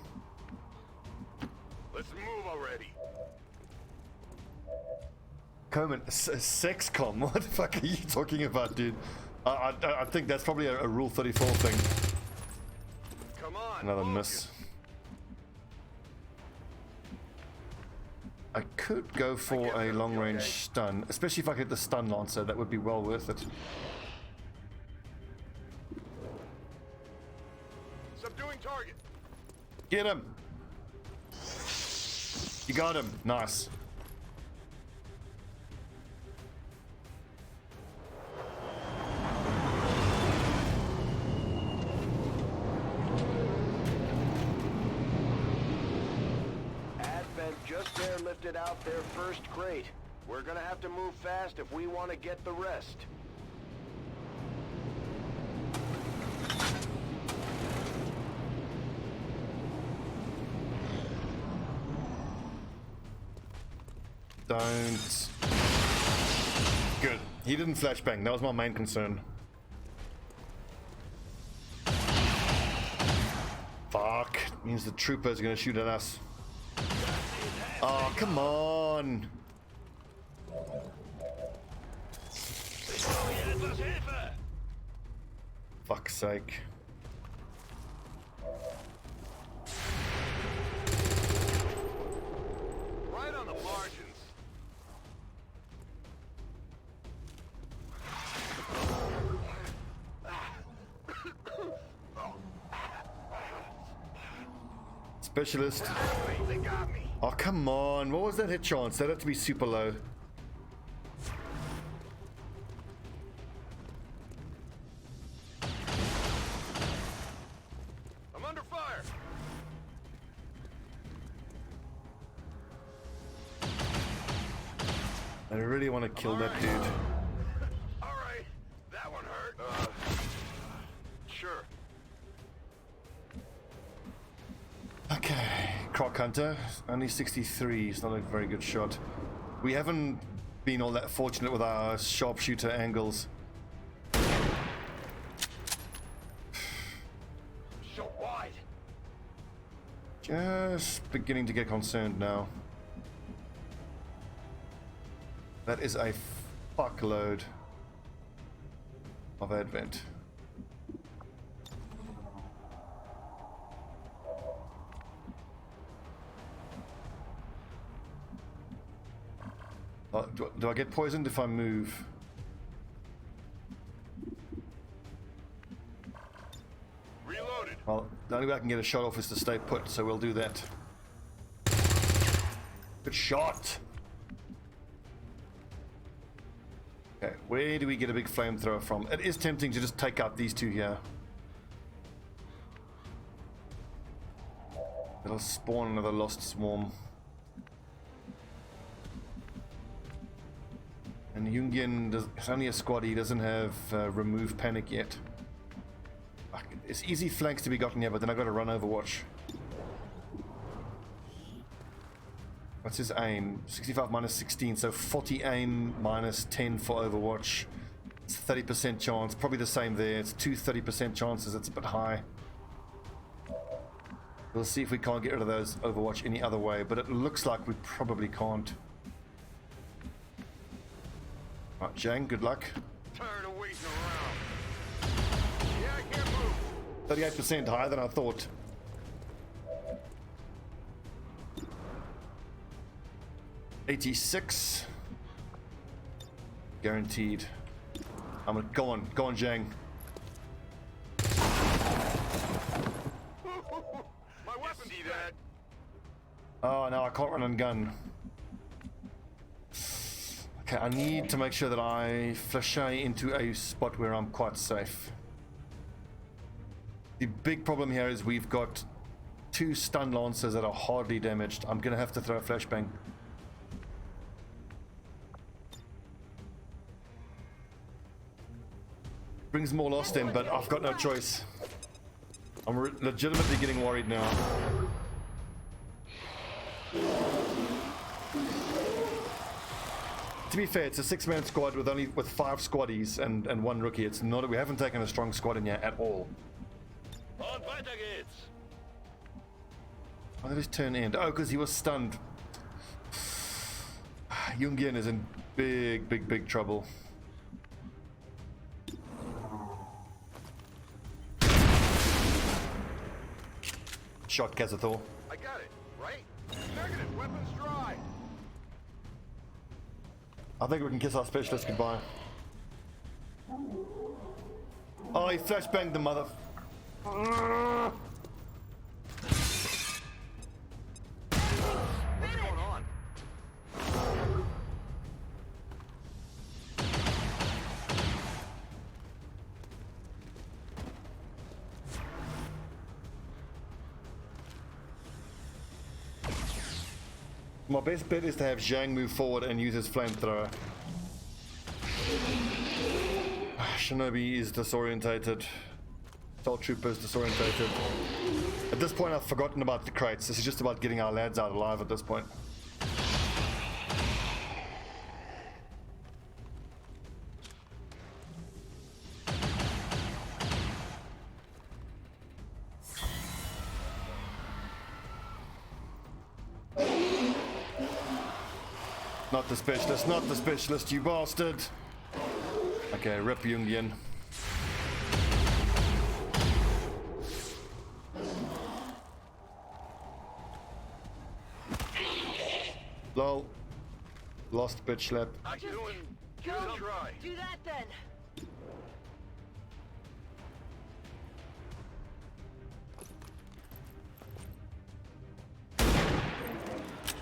Let's move already. Coleman, XCOM? What the fuck are you talking about, dude? I think that's probably a Rule 34 thing. Come on. Another focus. miss. I could go for a long-range stun, especially if I get the stun lancer. That would be well worth it. Subduing target. Get him! You got him. Nice. Just there lifted out their first crate. We're gonna have to move fast if we want to get the rest. Don't. Good. He didn't flashbang. That was my main concern. Fuck. Means the trooper's gonna shoot at us. Oh, come on. Fuck's sake. Right on the margins. Specialist. They got me. Oh, come on. What was that hit chance? That had to be super low. I'm under fire. I really want to kill that dude. All right. That one hurt. Sure. Okay. Croc Hunter. Only 63. It's not a very good shot. We haven't been all that fortunate with our sharpshooter angles. So wide. Just beginning to get concerned now. That is a fuckload of advent. Do I get poisoned if I move? Reloaded. Well, the only way I can get a shot off is to stay put, so we'll do that. Good shot! Okay, where do we get a big flamethrower from? It is tempting to just take out these two here. It'll spawn another lost swarm. And Jungian is only a squad, he doesn't have remove panic yet. Fuck, it's easy flanks to be gotten here, but then I've got to run Overwatch. What's his aim? 65 minus 16, so 40 aim minus 10 for Overwatch. It's 30% chance, probably the same there. It's two 30% chances, it's a bit high. We'll see if we can't get rid of those Overwatch any other way, but it looks like we probably can't. Right, Jang, good luck. Tired of waiting around. Yeah, I can't move. 38% higher than I thought. $86. Guaranteed. I'm gonna go on, Jang. My weapon. See that? Oh no, I can't run and gun. Okay, I need to make sure that I flashai into a spot where I'm quite safe. The big problem here is we've got 2 stun lancers that are hardly damaged. I'm gonna have to throw a flashbang. Brings more lost in, but I've got no choice. I'm legitimately getting worried now. To be fair, it's a 6-man squad with 5 squaddies and 1 rookie. It's not. We haven't taken a strong squad in here at all. Und weiter geht's. Why did his turn end? Oh, because he was stunned. Jungian is in big trouble. Shot Kazathor. I got it, right? Negative, weapons dry. I think we can kiss our specialist goodbye. Oh, he flashbanged the mother. What's going on? My best bet is to have Zhang move forward and use his flamethrower. Shinobi is disorientated. Assault Trooper is disorientated. At this point, I've forgotten about the crates. This is just about getting our lads out alive at this point. Not the specialist, not the specialist, you bastard! Okay, rip Jungian. Lol. Lost bitch slap. I'm doing Go! good. Try. Do that then!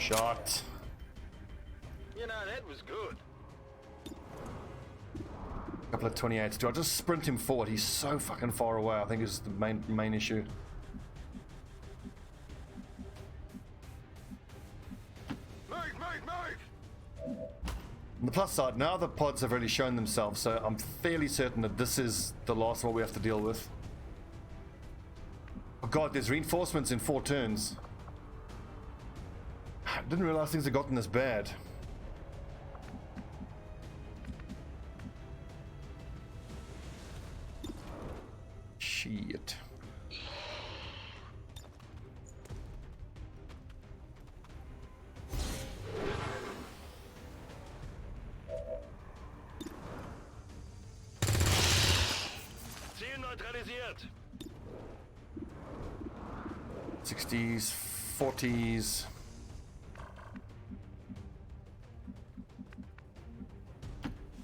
Shot. You know, that was good. Couple of 28s. Do I just sprint him forward? He's so fucking far away. I think is the main issue. Move! On the plus side, now the pods have really shown themselves, so I'm fairly certain that this is the last one we have to deal with. Oh god, there's reinforcements in 4 turns. I didn't realize things had gotten this bad. Shit. Ziel neutralisiert. 60s, 40s.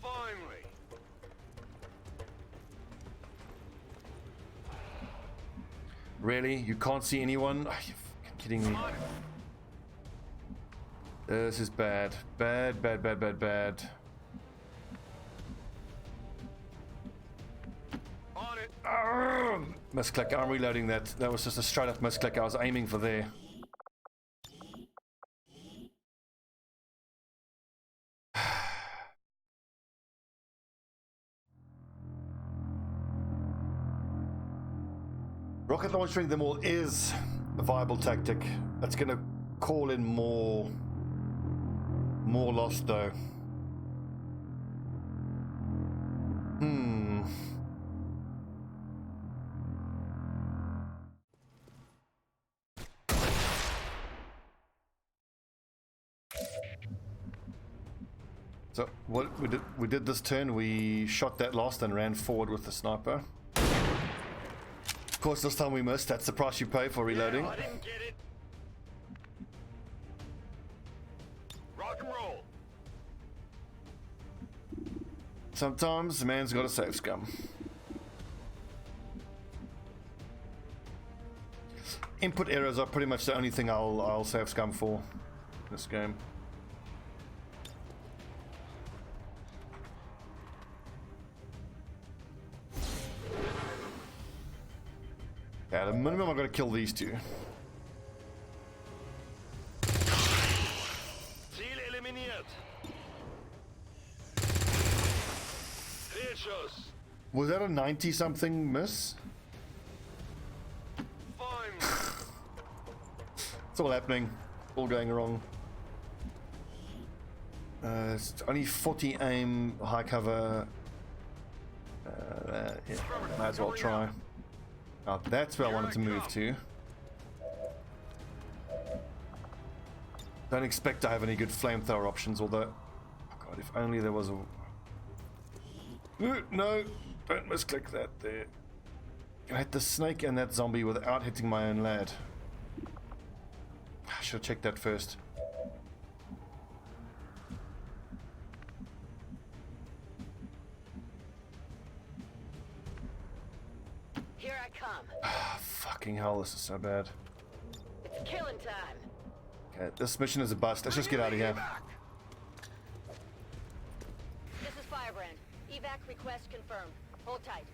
Finally. Really? You can't see anyone? Are you fucking kidding me? This is bad. Bad. On it. Misclick. I'm reloading that. That was just a straight up misclick. I was aiming for there. Rocket launching them all is a viable tactic. That's going to call in more loss though. So what we did this turn, we shot that last and ran forward with the sniper. Of course, this time we missed. That's the price you pay for reloading. Yeah, I didn't get it. Rock and roll. Sometimes the man's got to save scum. Input errors are pretty much the only thing I'll save scum for in this game. At a minimum, I've got to kill these two. Ziel eliminiert. Fehlschuss. Was that a 90-something miss? Fine. It's all happening. All going wrong. It's only 40 aim, high cover. Yeah, might as well try. Oh, that's where I wanted to move to. Don't expect to have any good flamethrower options, although... Oh God, if only there was a... No! Don't misclick that there. Can I hit the snake and that zombie without hitting my own lad? I should have checked that first. Here I come. Fucking hell, this is so bad. It's killing time. Okay, this mission is a bust. Let's just get out of here. This is Firebrand. Evac request confirmed. Hold tight.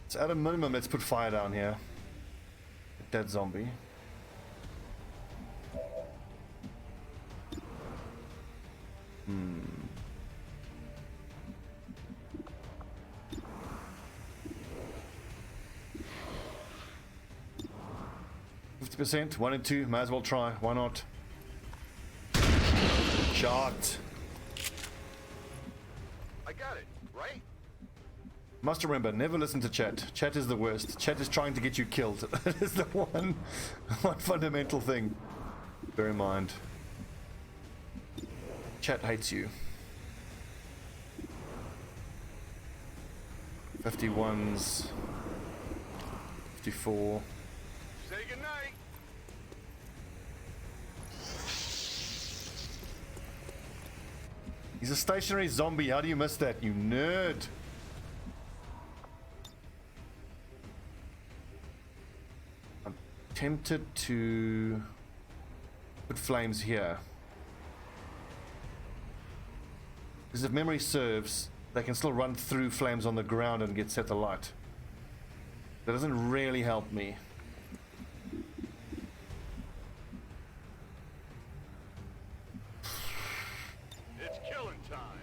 So at a minimum, let's put fire down here. Dead zombie. Hmm. 50%, 1 and 2, might as well try, why not? Shot. I got it, right? Must remember, never listen to chat. Chat is the worst. Chat is trying to get you killed. That is the one fundamental thing. Bear in mind. Chat hates you. 51s. 54. Say goodnight. He's a stationary zombie. How do you miss that, you nerd? I'm tempted to put flames here. Because if memory serves, they can still run through flames on the ground and get set alight. That doesn't really help me. It's killing time.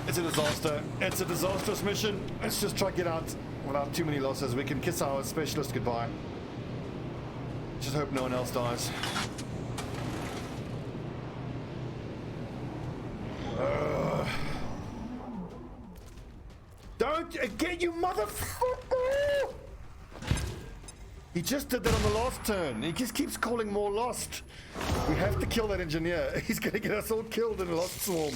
It's a disaster. It's a disastrous mission. Let's just try to get out without too many losses. We can kiss our specialist goodbye. Just hope no one else dies. Don't get you motherfucker! He just did that on the last turn. He just keeps calling more lost. We have to kill that engineer. He's gonna get us all killed in a lost swarm.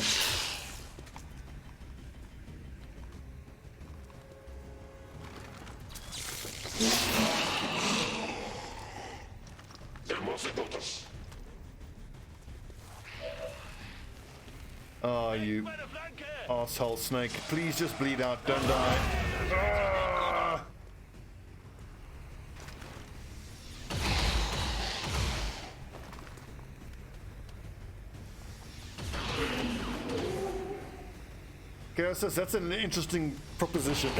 Oh, you asshole snake. Please just bleed out. Don't die. Ah! Okay, so that's an interesting proposition.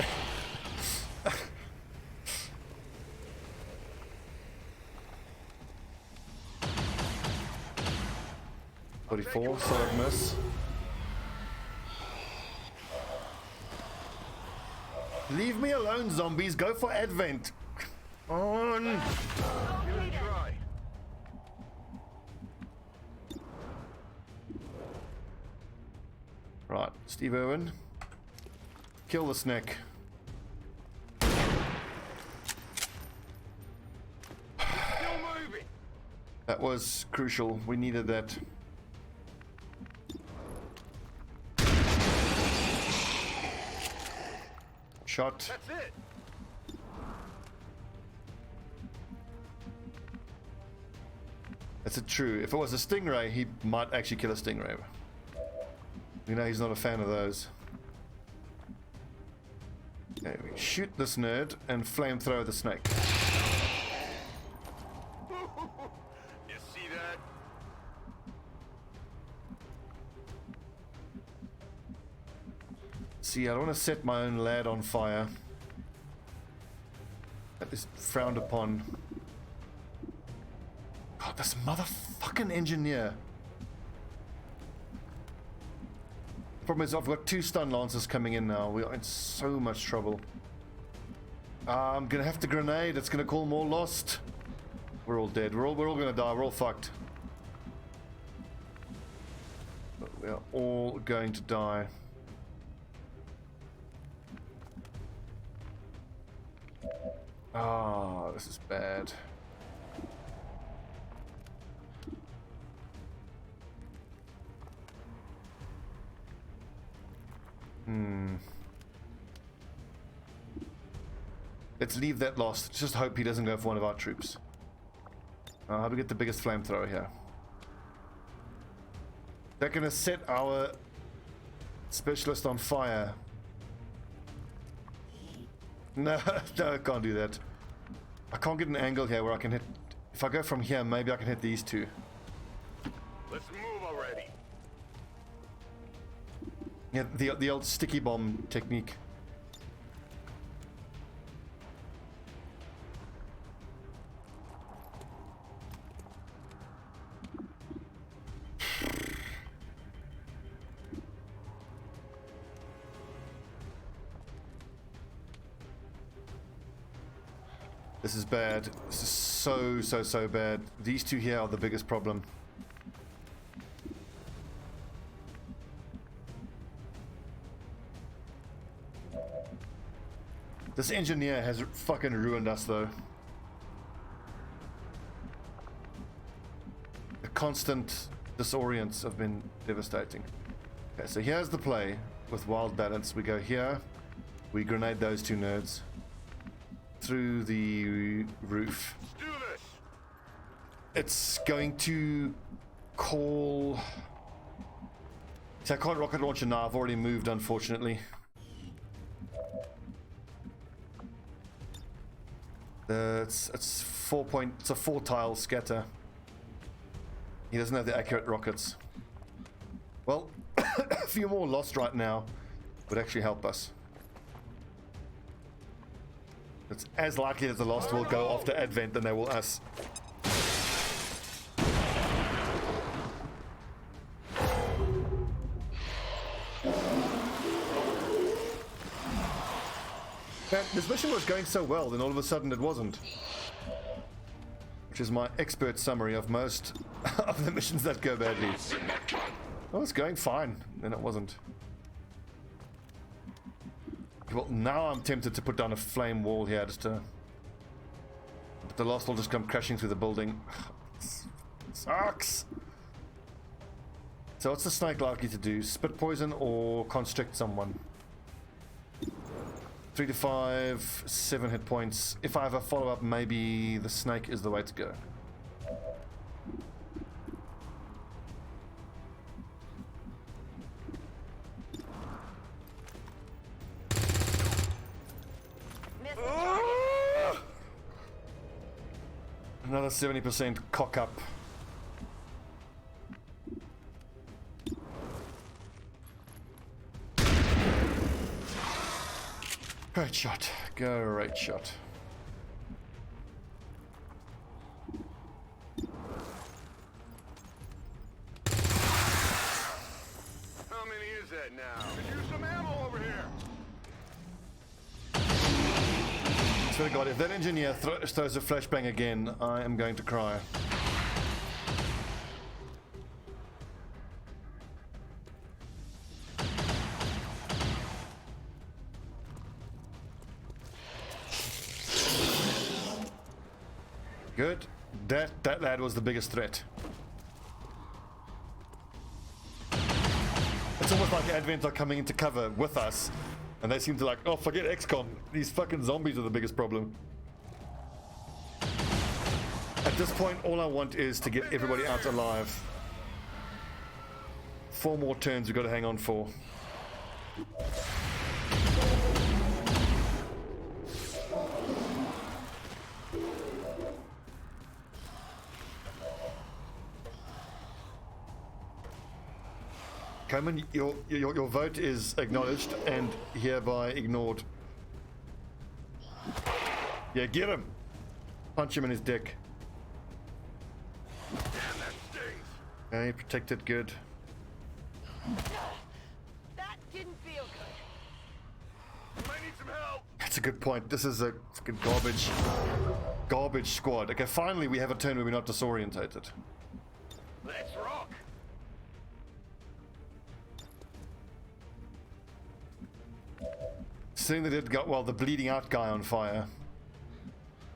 44, solid miss. Leave me alone, zombies. Go for Advent. On. Give it a try. Right, Steve Irwin. Kill the snake. Still moving. That was crucial. We needed that. Shot. That's it. That's it, true. If it was a stingray, he might actually kill a stingray. You know, he's not a fan of those. Okay, we shoot this nerd and flamethrower the snake. You see that? See, I don't want to set my own lad on fire. That is frowned upon. God, this motherfucking engineer. Problem is, I've got 2 stun lancers coming in now. We are in so much trouble. I'm gonna have to grenade. It's gonna call more lost. We're all dead. We're all gonna die. We're all fucked. But we are all going to die. Ah, this is bad. Let's leave that lost. Just hope he doesn't go for one of our troops. How do we get the biggest flamethrower here? They're gonna set our specialist on fire. No, no, I can't do that. I can't get an angle here where I can hit. If I go from here, maybe I can hit these 2. Let's move already. Yeah, the old sticky bomb technique. This is bad. This is so bad. These 2 here are the biggest problem. This engineer has fucking ruined us though. The constant disorients have been devastating. Okay, so here's the play with wild balance. We go here, we grenade those 2 nerds through the roof. Let's do this. It's going to call... So I can't rocket launcher now, I've already moved unfortunately. It's 4 point, it's a 4 tile scatter. He doesn't have the accurate rockets. Well, a few more lost right now would actually help us. It's as likely that the lost will go after Advent than they will us. Man, this mission was going so well, then all of a sudden it wasn't. Which is my expert summary of most of the missions that go badly. Well, it's going fine, then it wasn't. Well, now I'm tempted to put down a flame wall here just to... But the lost will just come crashing through the building. Sucks! So what's the snake likely to do? Spit poison or constrict someone? 3 to 5, 7 hit points. If I have a follow-up, maybe the snake is the way to go. Another 70% cock up. Great shot. Great shot. How many is that now? Could use some ammo over here. I swear to God, if that engineer throws a flashbang again, I am going to cry. Good. That lad was the biggest threat. It's almost like Advent are coming into cover with us, and they seem to like, oh, forget XCOM. These fucking zombies are the biggest problem. At this point, all I want is to get everybody out alive. 4 more turns we've got to hang on for. Coleman, your vote is acknowledged and hereby ignored. Yeah, get him. Punch him in his dick. Damn, that stings. Okay, protected, good. That didn't feel good. Might need some help. That's a good point. This is a fucking garbage squad. Okay, finally we have a turn where we're not disorientated. Let's rock. Seeing that it got, well, the bleeding out guy on fire.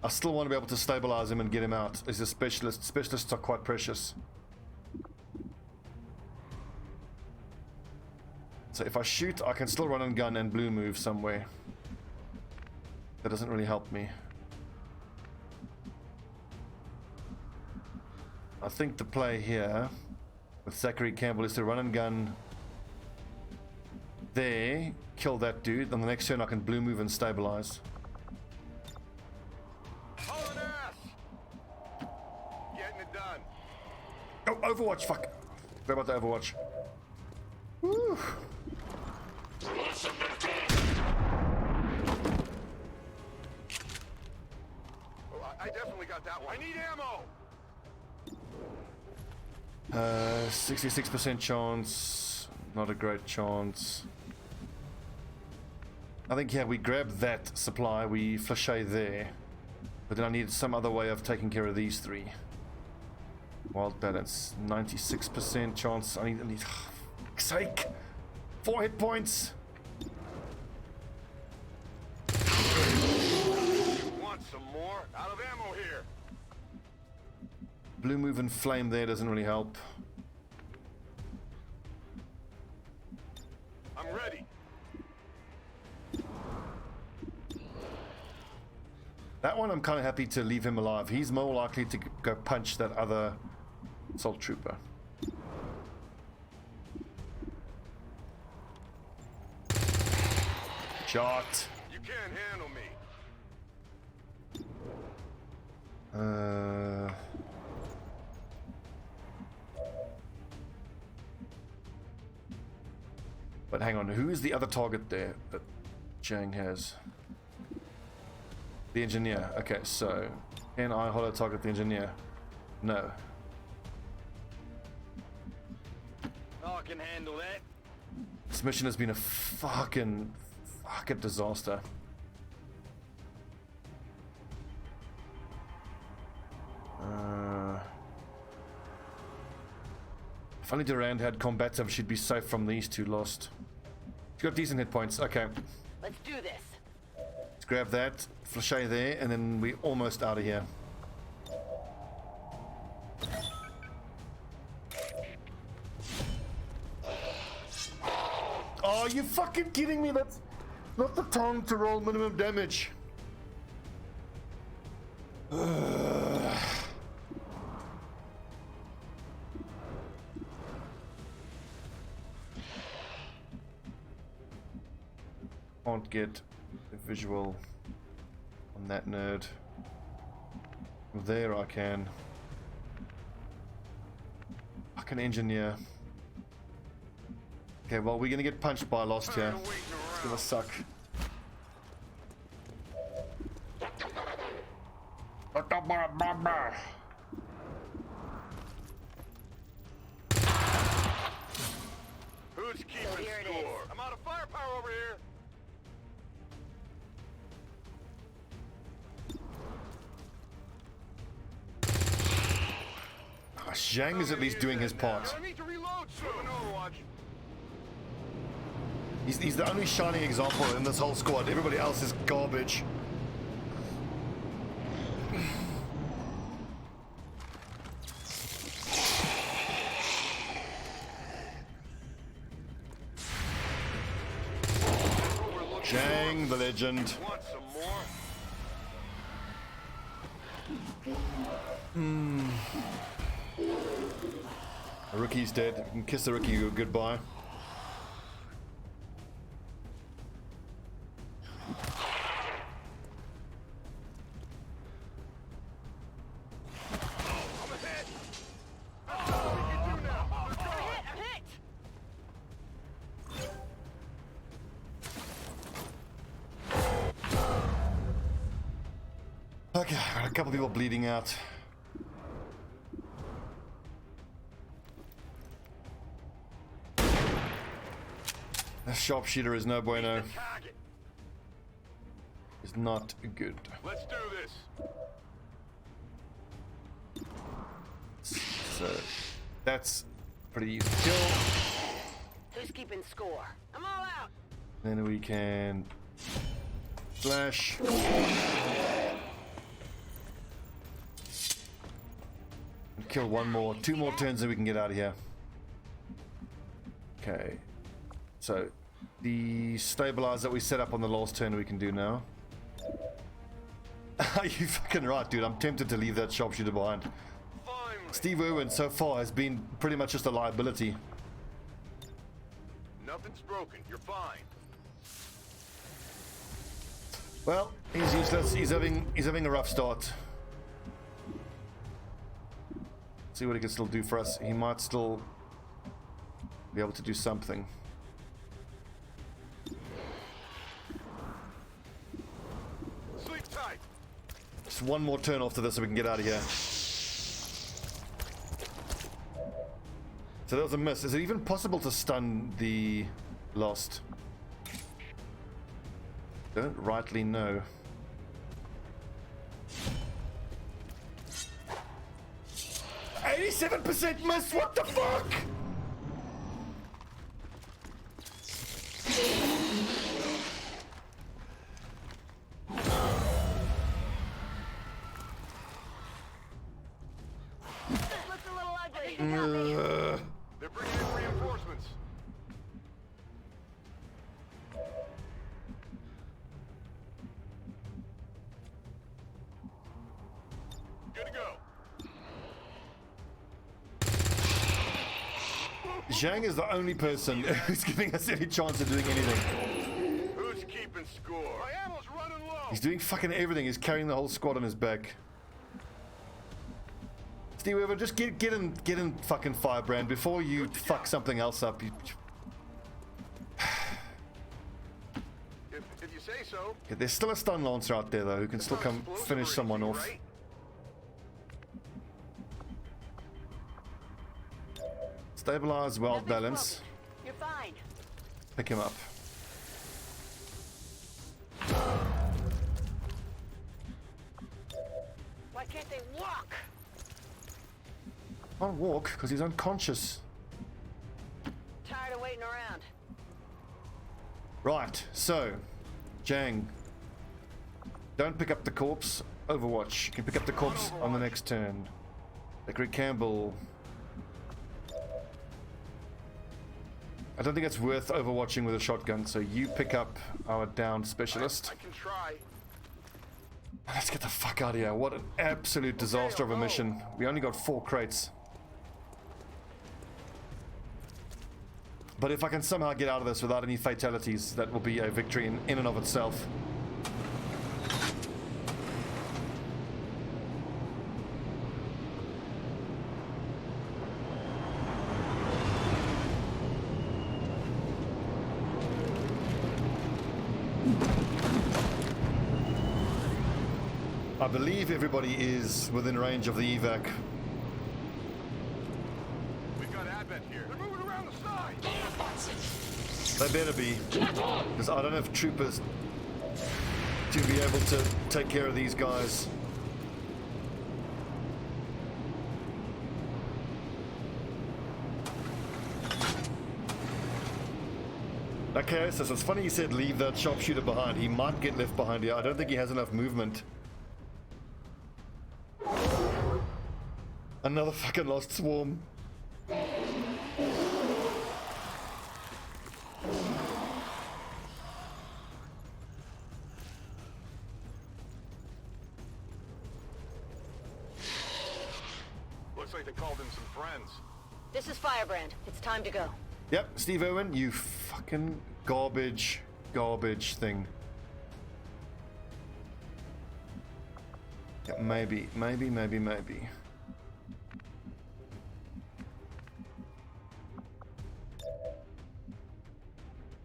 I still want to be able to stabilize him and get him out. He's a specialist. Specialists are quite precious. So if I shoot, I can still run and gun and blue move somewhere. That doesn't really help me. I think the play here with Zachary Campbell is to run and gun there, kill that dude, and the next turn I can blue move and stabilize. Hauling ass. Getting it done. Oh, Overwatch, fuck. Forgot about the Overwatch. Woo. Oh, I definitely got that one. I need ammo. 66% chance. Not a great chance. I think, yeah, we grab that supply, we flachet there. But then I need some other way of taking care of these three. Wild balance. 96% chance. I need fuck's sake. 4 hit points. Want some more? Out of ammo here. Blue move and flame there doesn't really help. I'm ready. That one I'm kind of happy to leave him alive. He's more likely to go punch that other assault trooper. Shot. You can't handle me. But hang on, who is the other target there that Jang has? The engineer. Okay, so can I holo target the engineer? No. I can handle that. This mission has been a fucking disaster. If only Durand had combative, she'd be safe from these two lost. She's got decent hit points. Okay, Let's do this. let's grab that, flachet there, and then we're almost out of here. Oh, you fucking kidding me? That's not the time to roll minimum damage. Can't get a visual on that nerd. There I can. Fucking engineer. Okay, well, we're gonna get punched by Lost here. It's gonna suck. Who's keeping here it is. score? I'm out of firepower over here. Zhang is at least doing his part. I need to reload soon. Overwatch. He's the only shining example in this whole squad. Everybody else is garbage. Zhang, the legend. Want some more? The rookie's dead. You can kiss the rookie goodbye. I'm ahead. That's all we can do now. Let's go. I'm hit! Okay, got a couple people bleeding out. The Sharpshooter is no bueno. It's not good. Let's do this. So that's pretty easy to kill. Who's keeping score? I'm all out. Then we can slash. And kill one more, two more turns, and we can get out of here. Okay. So the stabilizer that we set up on the last turn we can do now. Are you fucking right, dude? I'm tempted to leave that Sharpshooter behind. Finally. Steve Irwin so far has been pretty much just a liability. Nothing's broken. You're fine. Well, he's useless. He's having a rough start. See what he can still do for us. He might still be able to do something. Sleep tight. Just one more turn after this so we can get out of here. So that was a miss. Is it even possible to stun the Lost? Don't rightly know. %87 miss, what the fuck? This looks a little ugly. They're bringing in reinforcements. Good to go. Zhang is the only person who's giving us any chance of doing anything. Who's keeping score? My ammo's running low. He's doing fucking everything. He's carrying the whole squad on his back. Steve Weaver, just get in fucking Firebrand before you fuck something else up. If you say so. Yeah, there's still a stun lancer out there though who can still come finish someone off. Right? Stabilize, well Nothing's balance. broken. You're fine. Pick him up. Why can't they walk? Can't walk because he's unconscious. Tired of waiting around. Right, so Zhang, don't pick up the corpse. Overwatch. You can pick up the corpse on the next turn. Zachary Campbell. I don't think it's worth overwatching with a shotgun, so you pick up our downed specialist. I can try. Let's get the fuck out of here. What an absolute disaster of a mission. We only got 4 crates. But if I can somehow get out of this without any fatalities, that will be a victory in and of itself. I believe everybody is within range of the evac. We've got Advent here. They're moving around the side. They better be, because I don't have troopers to be able to take care of these guys. Okay, so it's funny you said leave that Sharpshooter behind. He might get left behind here. I don't think he has enough movement. Another fucking lost swarm. Looks like they called in some friends. This is Firebrand. It's time to go. Yep, Steve Irwin, you fucking garbage thing. Yeah, maybe.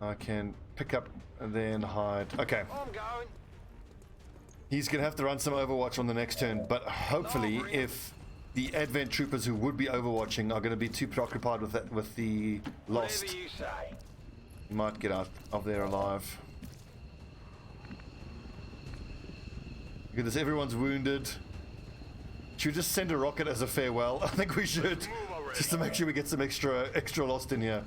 I can pick up and then hide. Okay. I'm going. He's going to have to run some Overwatch on the next turn, but hopefully if the Advent troopers who would be overwatching are going to be too preoccupied with that, with the Lost, Whatever you say. he might get out of there alive. Look at this, everyone's wounded. Should we just send a rocket as a farewell? I think we should, just to make sure we get some extra Lost in here.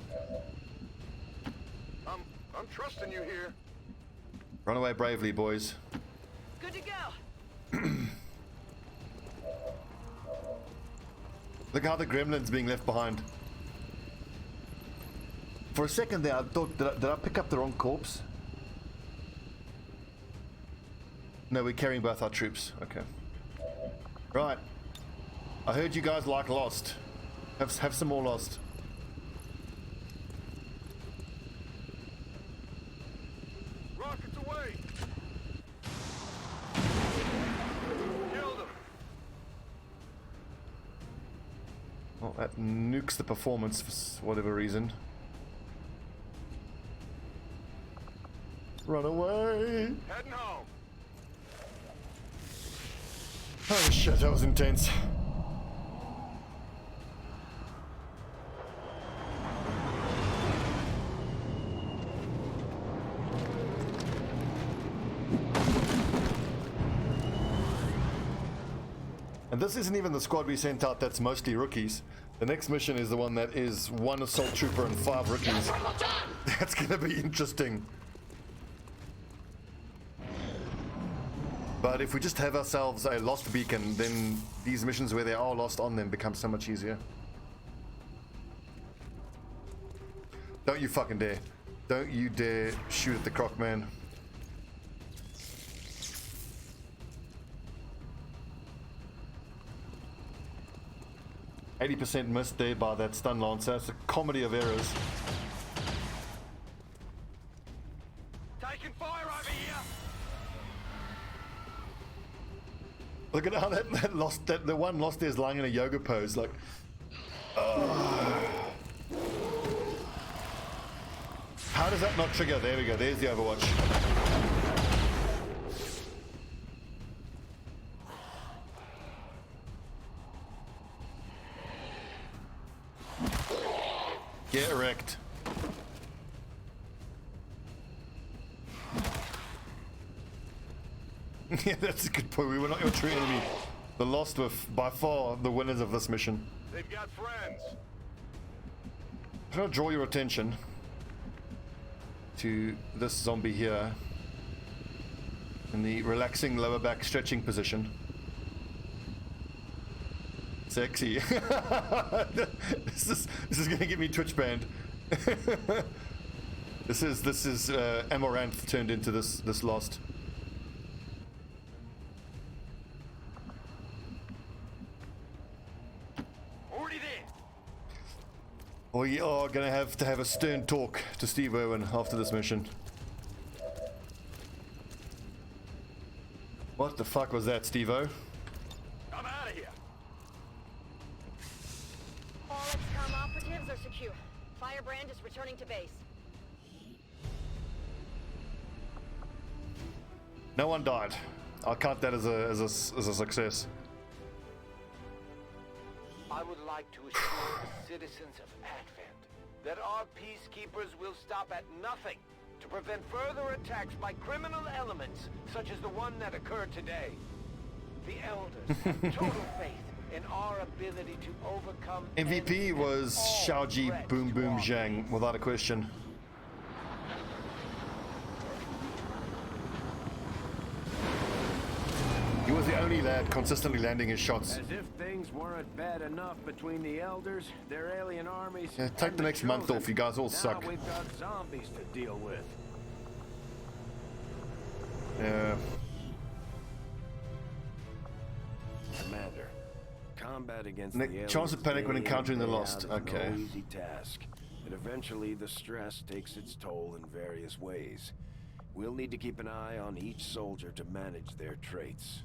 I'm trusting you here. Run away bravely, boys. Good to go. Look how the gremlin's being left behind. For a second there, I thought, did I pick up the wrong corpse? No, we're carrying both our troops. Okay. Right. I heard you guys like Lost. Have some more Lost. Rockets away. Killed him. Oh, that nukes the performance for whatever reason. Run away! Heading home. Oh shit, that was intense. And this isn't even the squad we sent out that's mostly rookies. The next mission is the one that is 1 assault trooper and 5 rookies. That's gonna be interesting. But if we just have ourselves a lost beacon, then these missions where there are lost on them become so much easier. Don't you fucking dare. Don't you dare shoot at the croc man. %80 missed there by that stun lancer. It's a comedy of errors. Taking fire over here. Look at how the one lost there is lying in a yoga pose, like. How does that not trigger? There we go. There's the Overwatch. Get wrecked. Yeah, that's a good point. We were not your true enemy. The Lost were by far the winners of this mission. They've got friends. I'm going to draw your attention to this zombie here in the relaxing lower back stretching position. Sexy. This is going to get me Twitch banned. This is Amaranth turned into this Lost. We are going to have a stern talk to Steve Irwin after this mission. What the fuck was that, Steve-O? I'm out of here. All XCOM operatives are secure. Firebrand is returning to base. No one died. I'll count that as a success. I would like to assure the citizens of Advent that our peacekeepers will stop at nothing to prevent further attacks by criminal elements such as the one that occurred today. The Elders have total faith in our ability to overcome MVP was Xiaoji Boom Boom Zhang, without a question. He was the only lad consistently landing his shots. As if things weren't bad enough between the Elders, their alien armies. Yeah, take the next month off, you guys all suck. Now we've got zombies to deal with. Yeah. Commander, combat against the aliens chance of panic when day in, encountering the day Lost. out is Okay. no easy task, and eventually the stress takes its toll in various ways. We'll need to keep an eye on each soldier to manage their traits.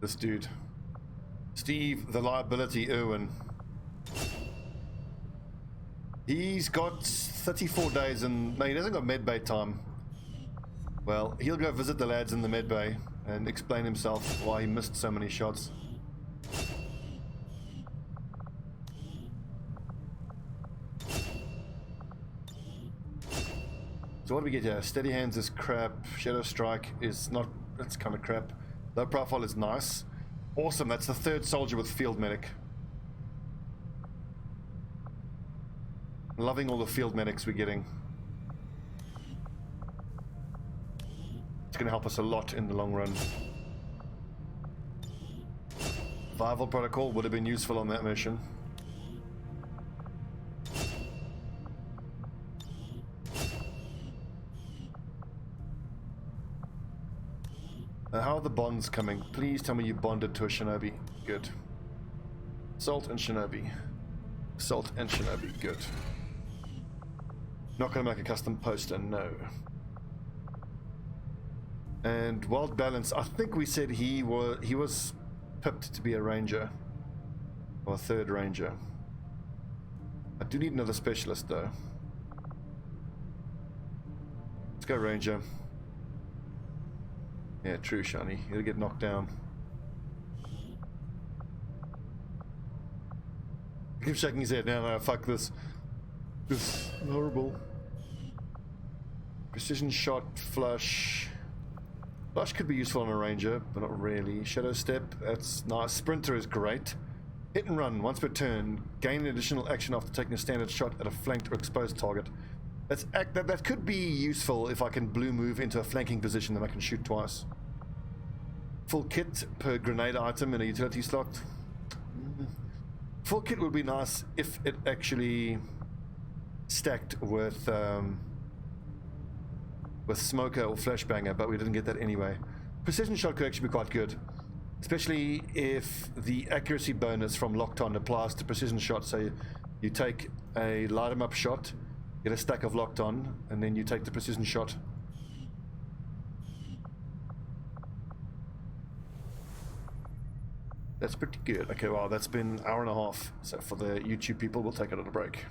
This dude. Steve, the liability Irwin. He's got 34 days and... No, he doesn't got medbay time. Well, he'll go visit the lads in the medbay. and explain himself why he missed so many shots. So what do we get here? Steady hands is crap. Shadow strike is not, that's kind of crap. Low profile is nice. Awesome, that's the third soldier with field medic. Loving all the field medics we're getting. It's going to help us a lot in the long run. Survival protocol would have been useful on that mission. How are the bonds coming? Please tell me you bonded to a Shinobi. Good. Assault and Shinobi. Assault and Shinobi. Good. Not going to make a custom poster, no. And Wild Balance, I think we said he was pipped to be a ranger. Or a third ranger. I do need another specialist though. Let's go ranger. Yeah, true, Shiny. You'll get knocked down. He keeps shaking his head. No, fuck this. This is horrible. Precision shot, flush. Flush could be useful on a ranger, but not really. Shadow step, that's nice. Sprinter is great. Hit and run, once per turn. Gain additional action after taking a standard shot at a flanked or exposed target. That could be useful if I can blue move into a flanking position, then I can shoot twice. Full kit per grenade item in a utility slot. Full kit would be nice if it actually stacked with smoker or flashbanger, but we didn't get that anyway. Precision shot could actually be quite good, especially if the accuracy bonus from locked on applies to precision shot. So you take a light 'em up shot, get a stack of locked on, and then you take the precision shot. That's pretty good. Okay, wow, that's been an hour and a half. So for the YouTube people, we'll take a little break.